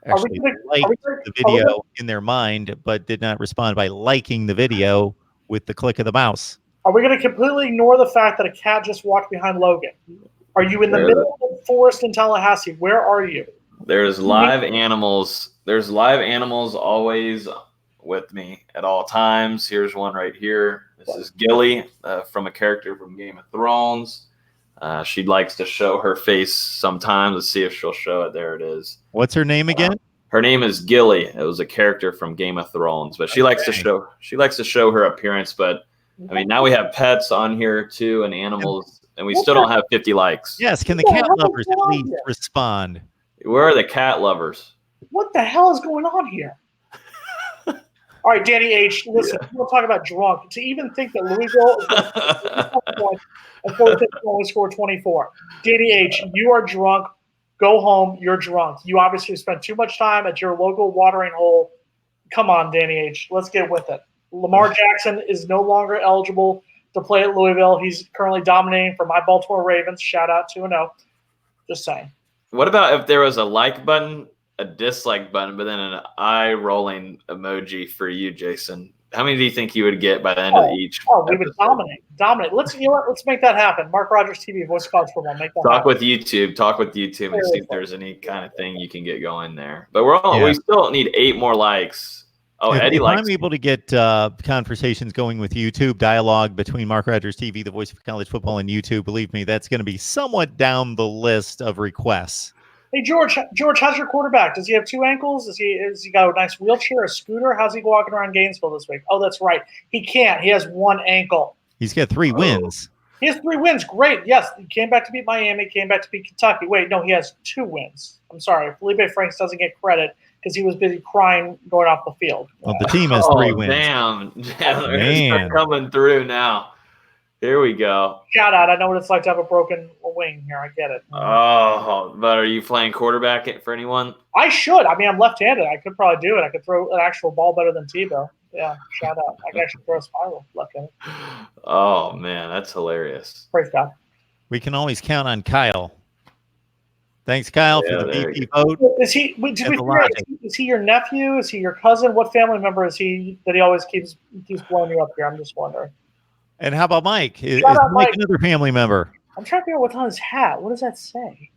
Actually, liked the video in their mind, but did not respond by liking the video with the click of the mouse. Are we going to completely ignore the fact that a cat just walked behind Logan? Are you in the middle of the forest in Tallahassee? Where are you? There's live animals. There's live animals always with me at all times. Here's one right here. This is Gilly from a character from Game of Thrones. She likes to show her face sometimes. Let's see if she'll show it. There it is. What's her name again? Her name is Gilly. It was a character from Game of Thrones, but she likes to show her appearance. But I mean, now we have pets on here too and animals, and we still don't have 50 likes. Yes. Can the cat lovers please respond? Where are the cat lovers? What the hell is going on here? All right, Danny H. Listen, we'll talk about drunk. To even think that Louisville is only score 24. Danny H., you are drunk. Go home. You're drunk. You obviously spent too much time at your local watering hole. Come on, Danny H. Let's get with it. Lamar Jackson is no longer eligible to play at Louisville. He's currently dominating for my Baltimore Ravens. Shout out 2-0. Just saying. What about if there was a like button, a dislike button, but then an eye rolling emoji for you, Jason? How many do you think you would get by the end of each? We would dominate. Let's make that happen. Mark Rogers TV, Voice of College Football. Make that Talk happen. with YouTube and see if there's any kind of thing you can get going there. But we still need 8 more likes. Oh, Eddie likes. I'm able to get conversations going with YouTube, dialogue between Mark Rogers TV, the Voice of College Football, and YouTube. Believe me, that's going to be somewhat down the list of requests. Hey, George, how's your quarterback? Does he have 2 ankles? Has he got a nice wheelchair, a scooter? How's he walking around Gainesville this week? Oh, that's right. He can't. He has 1 ankle. He's got 3 wins. He has 3 wins. Great. Yes, he came back to beat Miami, came back to beat Kentucky. Wait, no, he has 2 wins. I'm sorry. Felipe Franks doesn't get credit because he was busy crying going off the field. Well, the team has 3 wins. Damn. They're coming through now. Here we go. Shout out. I know what it's like to have a broken wing here. I get it. Oh, but are you playing quarterback for anyone? I should. I mean, I'm left-handed. I could probably do it. I could throw an actual ball better than Tebow. Yeah, shout out. I can actually throw a spiral left-handed. Oh, man, that's hilarious. Praise God. We can always count on Kyle. Thanks, Kyle, for the VP vote. Is he your nephew? Is he your cousin? What family member is he that he always keeps blowing you up here? I'm just wondering. And how about Mike? Is Mike another family member? I'm trying to figure out what's on his hat. What does that say?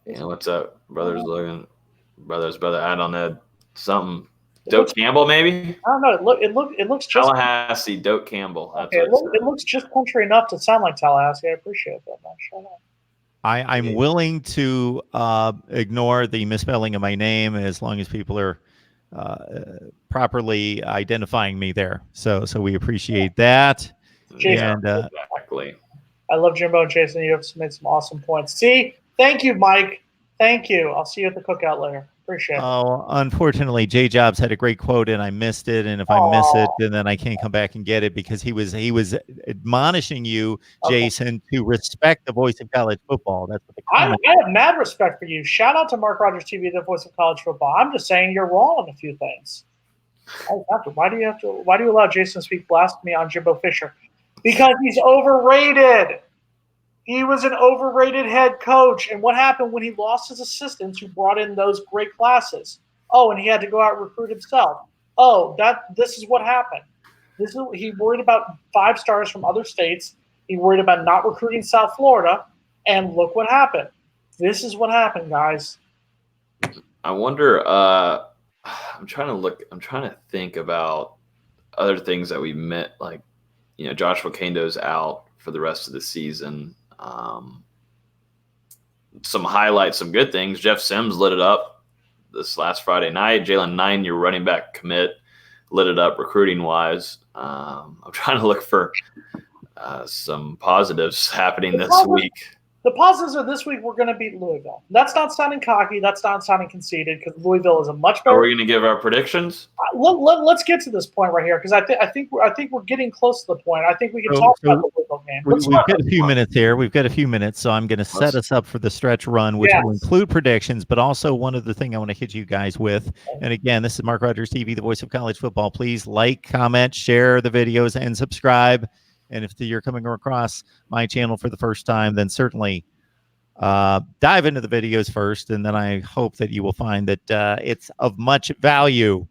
Yeah, what's up, brothers? Brother. I don't know. Something. Doak Campbell, maybe? I don't know. It looks just Tallahassee. Doak Campbell. That's okay. It looks just country enough to sound like Tallahassee. I appreciate that, man. Shut up. I'm willing to ignore the misspelling of my name as long as people are properly identifying me there. So we appreciate that. Jason, and exactly. I love Jimbo and Jason. You have made some awesome points. See, thank you, Mike. Thank you. I'll see you at the cookout later. Appreciate it. Oh, unfortunately, J Jobs had a great quote and I missed it. And if I miss it, then I can't come back and get it because he was admonishing you, Jason, to respect the Voice of College Football. That's what I have mad respect for you. Shout out to Mark Rogers TV, the Voice of College Football. I'm just saying you're wrong on a few things. Why do you allow Jason to speak blasphemy on Jimbo Fisher? Because he's overrated. He was an overrated head coach. And what happened when he lost his assistants who brought in those great classes? Oh, and he had to go out and recruit himself. Oh, this is what happened. He worried about 5 stars from other states. He worried about not recruiting South Florida. And look what happened. This is what happened, guys. I wonder, I'm trying to think about other things that we met, like, Joshua Kando's out for the rest of the season. Some highlights, some good things. Jeff Sims lit it up this last Friday night. Jalen 9, your running back commit, lit it up recruiting wise. I'm trying to look for some positives happening this week. The positives are this week we're going to beat Louisville. That's not sounding cocky. That's not sounding conceited because Louisville is a much better. Are we going to give our predictions? Let's get to this point right here because I think we're getting close to the point. I think we can talk about the Louisville game. We've got a few minutes here. We've got a few minutes, so I'm going to set us up for the stretch run, which will include predictions, but also one other thing I want to hit you guys with. And again, this is Mark Rogers TV, the voice of college football. Please like, comment, share the videos, and subscribe. And if you're coming across my channel for the first time, then certainly dive into the videos first, and then I hope that you will find that it's of much value.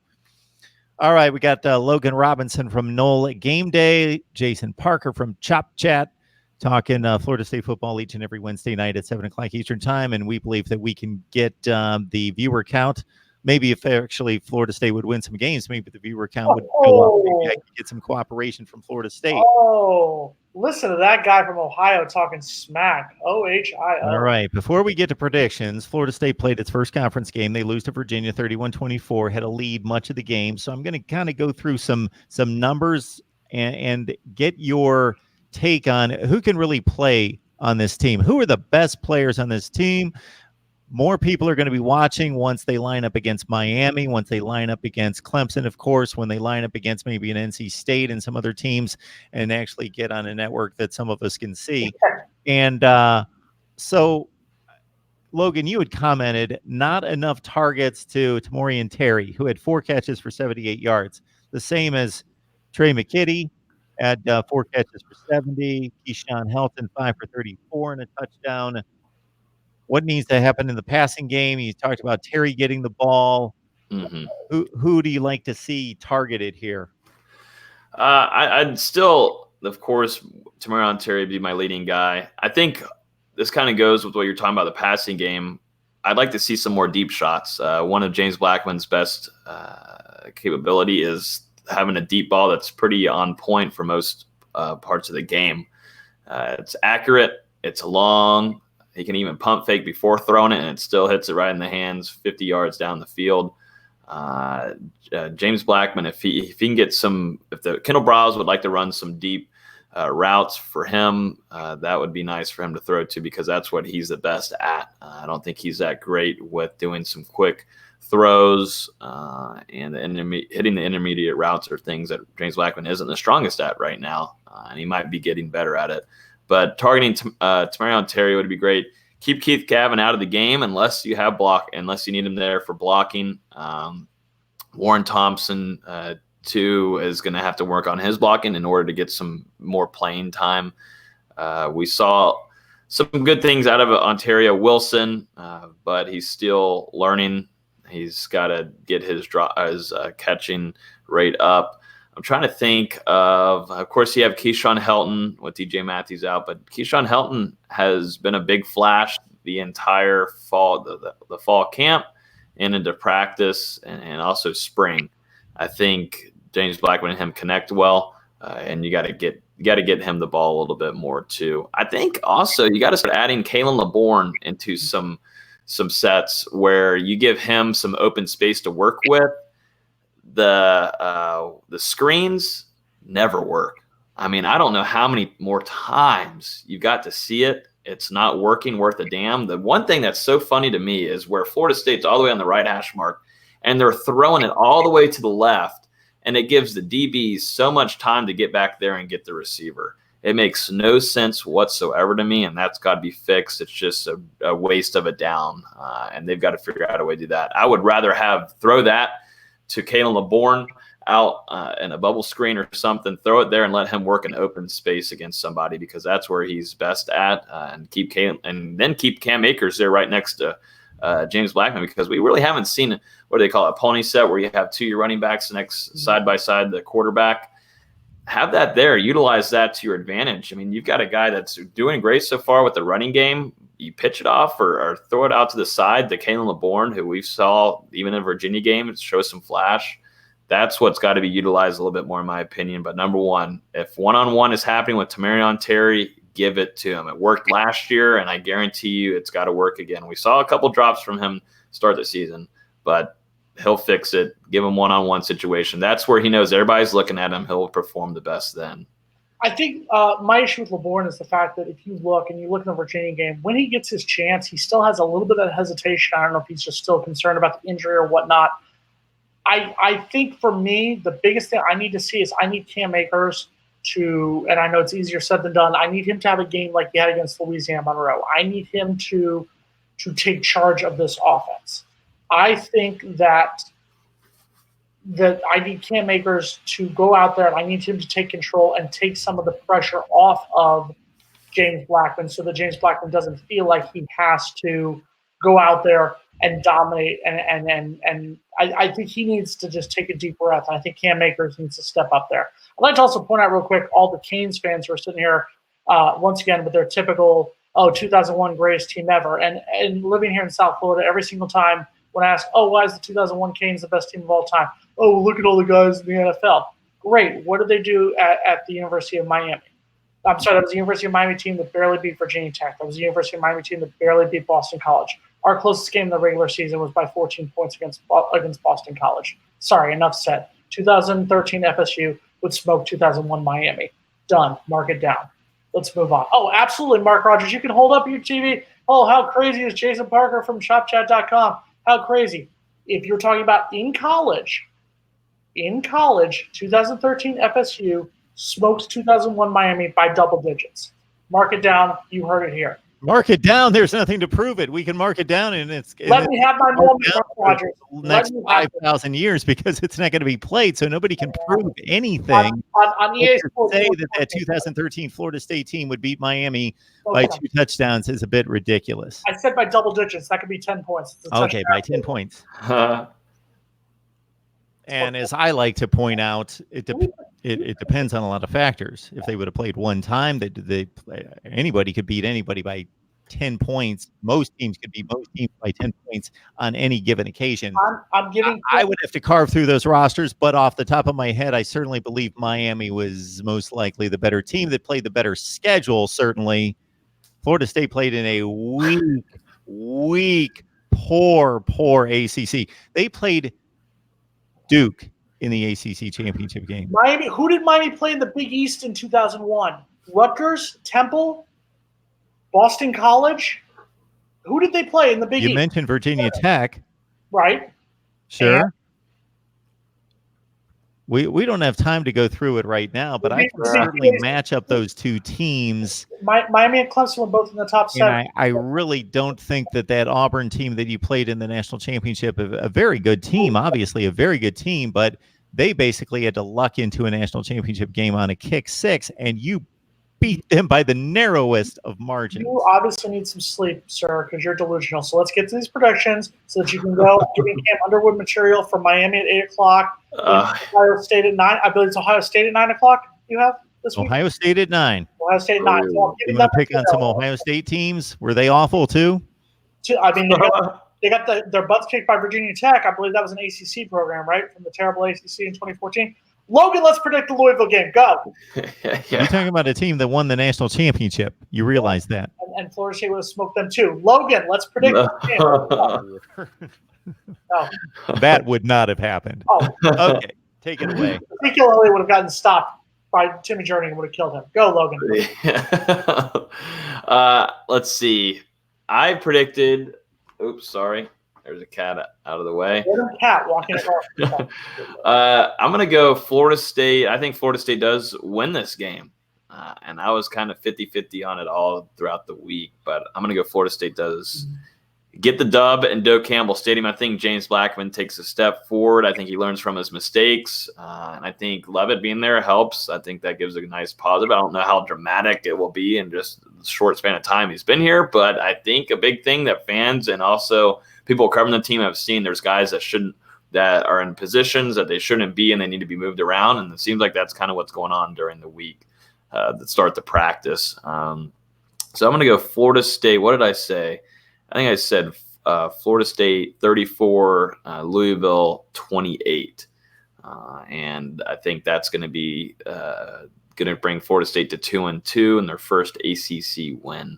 All right, we got Logan Robinson from Knoll Game Day, Jason Parker from Chop Chat, talking Florida State football each and every Wednesday night at 7 o'clock Eastern time, and we believe that we can get the viewer count. Maybe if actually Florida State would win some games, maybe the viewer count would go up. Maybe I could get some cooperation from Florida State. Oh, listen to that guy from Ohio talking smack. OHIO. All right. Before we get to predictions, Florida State played its first conference game. They lose to Virginia 31-24, had a lead much of the game. So I'm going to kind of go through some numbers and get your take on who can really play on this team. Who are the best players on this team? More people are going to be watching once they line up against Miami, once they line up against Clemson, of course, when they line up against maybe an NC State and some other teams and actually get on a network that some of us can see. And so, Logan, you had commented not enough targets to Tamorrion Terry, who had 4 catches for 78 yards. The same as Trey McKitty had 4 catches for 70. Keyshawn Helton, 5 for 34 and a touchdown. What needs to happen in the passing game? You talked about Terry getting the ball. Mm-hmm. Who do you like to see targeted here? I'd still, of course, Tamorrion Terry be my leading guy. I think this kind of goes with what you're talking about, the passing game. I'd like to see some more deep shots. One of James Blackman's best capability is having a deep ball that's pretty on point for most parts of the game. It's accurate. It's long. He can even pump fake before throwing it, and it still hits it right in the hands 50 yards down the field. James Blackman, if he can get some – if the Kendall Browse would like to run some deep routes for him, that would be nice for him to throw to because that's what he's the best at. I don't think he's that great with doing some quick throws and hitting the intermediate routes are things that James Blackman isn't the strongest at right now, and he might be getting better at it. But targeting Tamorrion Terry would be great. Keep Keith Gavin out of the game unless you need him there for blocking. Warren Thompson, too, is going to have to work on his blocking in order to get some more playing time. We saw some good things out of Ontario Wilson, but he's still learning. He's got to get his catching rate up. I'm trying to think of course, you have Keyshawn Helton with DJ Matthews out, but Keyshawn Helton has been a big flash the entire fall, the fall camp and into practice and also spring. I think James Blackman and him connect well, and you got to get him the ball a little bit more too. I think also you got to start adding Kalen LeBourne into some sets where you give him some open space to work with. The screens never work. I mean, I don't know how many more times you got to see it. It's not working worth a damn. The one thing that's so funny to me is where Florida State's all the way on the right hash mark, and they're throwing it all the way to the left, and it gives the DBs so much time to get back there and get the receiver. It makes no sense whatsoever to me, and that's got to be fixed. It's just a waste of a down, and they've got to figure out a way to do that. I would rather throw that to Kalen LeBourne out in a bubble screen or something, throw it there and let him work in open space against somebody because that's where he's best at, and keep Cam Akers there right next to James Blackman because we really haven't seen what do they call it, a pony set where you have 2 of your running backs next side by side the quarterback. Have that there, utilize that to your advantage. I mean, you've got a guy that's doing great so far with the running game. You pitch it off or throw it out to the side to Kalen LeBourne, who we saw even in the Virginia game show some flash. That's what's got to be utilized a little bit more, in my opinion. But number one, if one-on-one is happening with Tamorrion Terry, give it to him. It worked last year, and I guarantee you it's got to work again. We saw a couple drops from him start the season, but he'll fix it. Give him one-on-one situation. That's where he knows everybody's looking at him. He'll perform the best then. I think my issue with LeBourne is the fact that if you look in the Virginia game, when he gets his chance, he still has a little bit of hesitation. I don't know if he's just still concerned about the injury or whatnot. I think for me, the biggest thing I need to see is I need Cam Akers to, and I know it's easier said than done, I need him to have a game like he had against Louisiana Monroe. I need him to take charge of this offense. I think that I need Cam Akers to go out there and I need him to take control and take some of the pressure off of James Blackman so that James Blackman doesn't feel like he has to go out there and dominate. And I think he needs to just take a deep breath. I think Cam Akers needs to step up there. I'd like to also point out real quick, all the Canes fans who are sitting here once again with their typical, 2001 greatest team ever. And living here in South Florida, every single time when I ask, why is the 2001 Canes the best team of all time? Look at all the guys in the NFL. Great. What did they do at the University of Miami? I'm sorry, that was the University of Miami team that barely beat Virginia Tech. That was the University of Miami team that barely beat Boston College. Our closest game in the regular season was by 14 points against Boston College. Sorry, enough said. 2013 FSU would smoke 2001 Miami. Done. Mark it down. Let's move on. Absolutely, Mark Rogers. You can hold up your TV. How crazy is Jason Parker from ShopChat.com? How crazy. If you're talking about in college, 2013 FSU smoked 2001 Miami by double digits. Mark it down. You heard it here. Mark it down. There's nothing to prove it. We can mark it down, and let me have my moment, Mark Rogers. Next 5,000 years, because it's not going to be played, so nobody can prove anything. On EA Sports, say that 2013 Florida State team would beat Miami by 2 touchdowns is a bit ridiculous. I said by double digits. That could be 10 points. Okay, by 10 points. And as I like to point out, it depends on a lot of factors. If they would have played one time, anybody could beat anybody by 10 points. Most teams could beat most teams by 10 points on any given occasion. I would have to carve through those rosters, but off the top of my head, I certainly believe Miami was most likely the better team that played the better schedule, certainly. Florida State played in a weak, poor ACC. They played Duke in the ACC championship game. Miami. Who did Miami play in the Big East in 2001? Rutgers, Temple, Boston College. Who did they play in the Big East? You mentioned Virginia Tech, right? Sure. And we don't have time to go through it right now, but I can certainly match up those two teams. Miami and Clemson were both in the top 7. And I really don't think that Auburn team that you played in the national championship, a very good team, obviously a very good team, but they basically had to luck into a national championship game on a kick 6, and you beat them by the narrowest of margins. You obviously need some sleep, sir, because you're delusional. So let's get to these predictions so that you can go giving Camp Underwood material for Miami at 8 o'clock. Ohio State at 9. I believe it's Ohio State at 9 o'clock you have this week? Ohio State at 9. Ohio State at 9. So you want to pick on some Ohio State teams? Were they awful too? I mean, they got their butts kicked by Virginia Tech. I believe that was an ACC program, right, from the terrible ACC in 2014. Logan, let's predict the Louisville game. Go. You're talking about a team that won the national championship. You realize that. And Florida State would have smoked them too. Logan, let's predict the game. That would not have happened. Okay, take it away. Ezekiel Elliott would have gotten stopped by Timmy Jernigan and would have killed him. Go, Logan. Let's see. I predicted – oops, sorry. There's a cat out of the way. There's a cat walking across. I'm going to go Florida State. I think Florida State does win this game. And I was kind of 50-50 on it all throughout the week. But I'm going to go Florida State does get the dub in Doak Campbell Stadium. I think James Blackman takes a step forward. I think he learns from his mistakes. And I think Levitt being there helps. I think that gives a nice positive. I don't know how dramatic it will be in just the short span of time he's been here. But I think a big thing that fans and also – people covering the team have seen there's guys that are in positions that they shouldn't be and they need to be moved around. And it seems like that's kind of what's going on during the week that start the practice. So I'm going to go Florida State. What did I say? I think I said Florida State 34, Louisville 28. And I think that's going to be going to bring Florida State to 2-2 in their first ACC win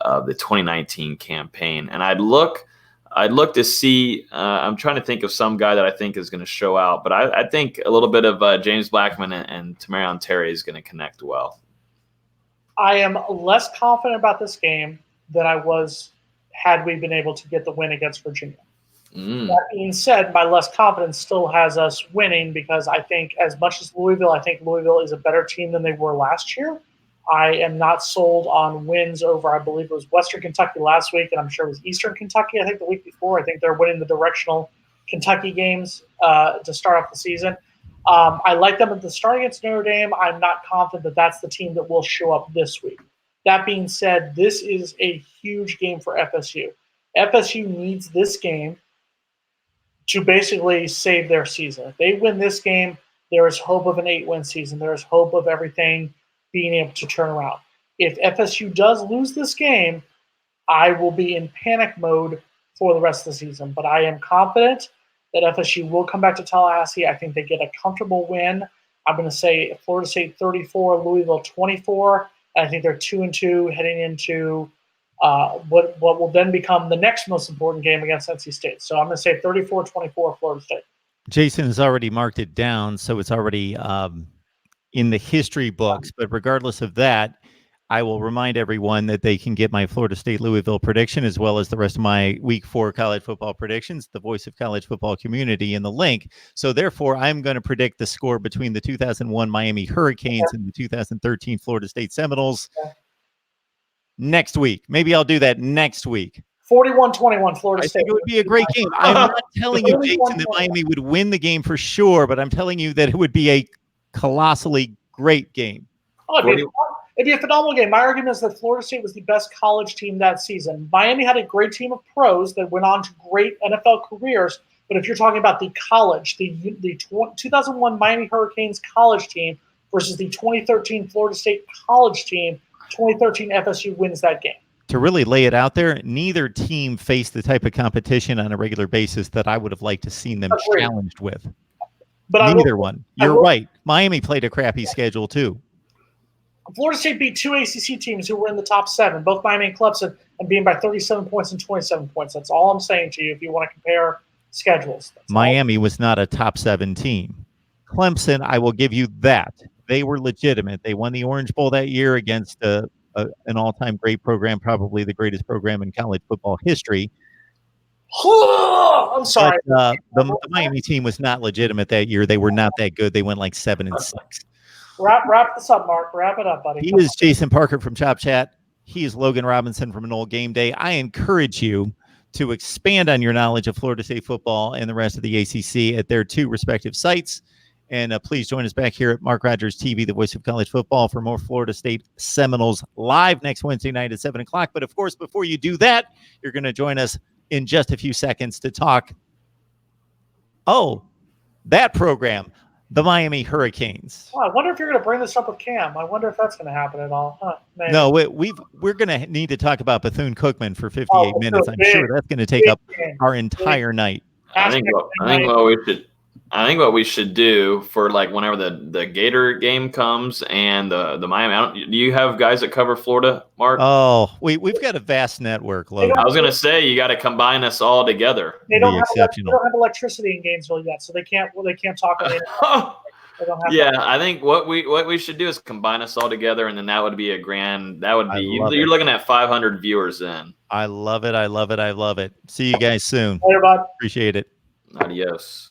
of the 2019 campaign. And I'd look I'd look to see. I'm trying to think of some guy that I think is going to show out, but I think a little bit of James Blackman and Tamarion Terry is going to connect well. I am less confident about this game than I was had we been able to get the win against Virginia. That being said, my less confidence still has us winning because I think as much as Louisville, I think Louisville is a better team than they were last year. I am not sold on wins over, I believe it was Western Kentucky last week, and I'm sure it was Eastern Kentucky, I think, the week before. I think they're winning the directional Kentucky games to start off the season. I like them at the start against Notre Dame. I'm not confident that that's the team that will show up this week. That being said, this is a huge game for FSU. FSU needs this game to basically save their season. If they win this game, there is hope of an 8-win season. There is hope of everything being able to turn around. If FSU does lose this game, I will be in panic mode for the rest of the season. But I am confident that FSU will come back to Tallahassee. I think they get a comfortable win. I'm going to say Florida State 34, Louisville 24. I think they're 2-2 heading into what will then become the next most important game against NC State. So I'm going to say 34-24 Florida State. Jason has already marked it down, so it's already in the history books. But regardless of that, I will remind everyone that they can get my Florida State Louisville prediction as well as the rest of my Week 4 college football predictions, the voice of college football community, in the link. So therefore, I'm going to predict the score between the 2001 Miami Hurricanes and the 2013 Florida State Seminoles next week. Maybe I'll do that next week. 41-21 Florida State. I think it would be a great game. I'm not telling you, Jason, that Miami would win the game for sure, but I'm telling you that it would be a colossally great game. Oh, it'd be a phenomenal game. My argument is that Florida State was the best college team that season. Miami had a great team of pros that went on to great NFL careers. But if you're talking about the college, the 2001 Miami Hurricanes college team versus the 2013 Florida State college team, 2013 FSU wins that game. To really lay it out there, neither team faced the type of competition on a regular basis that I would have liked to seen them challenged with. But neither one. You're right. Miami played a crappy schedule too. Florida State beat 2 ACC teams who were in the top 7, both Miami and Clemson, and being by 37 points and 27 points. That's all I'm saying to you if you want to compare schedules. Miami was not a top 7 team. Clemson, I will give you that. They were legitimate. They won the Orange Bowl that year against an all-time great program, probably the greatest program in college football history. I'm sorry. But, the Miami team was not legitimate that year. They were not that good. They went like 7-6. Wrap this up, Mark. Wrap it up, buddy. He is Jason Parker from Chop Chat. He is Logan Robinson from An Old Game Day. I encourage you to expand on your knowledge of Florida State football and the rest of the ACC at their 2 respective sites. And please join us back here at Mark Rogers TV, the voice of college football, for more Florida State Seminoles live next Wednesday night at 7 o'clock. But, of course, before you do that, you're going to join us in just a few seconds to talk, that program, the Miami Hurricanes. Oh, I wonder if you're going to bring this up with Cam. I wonder if that's going to happen at all. No, we're going to need to talk about Bethune-Cookman for 58 minutes. I'm sure that's going to take up our entire night. I think what we should do for like whenever the Gator game comes and the Miami. Do you have guys that cover Florida, Mark? Oh, we've got a vast network, Logan. I was going to say you got to combine us all together. They don't have electricity in Gainesville yet, so they can't talk. Yeah, I think what we should do is combine us all together, and then that would be a grand. That would be you're looking at 500 viewers then. I love it. I love it. I love it. See you guys soon. Later, bud. Appreciate it. Adios.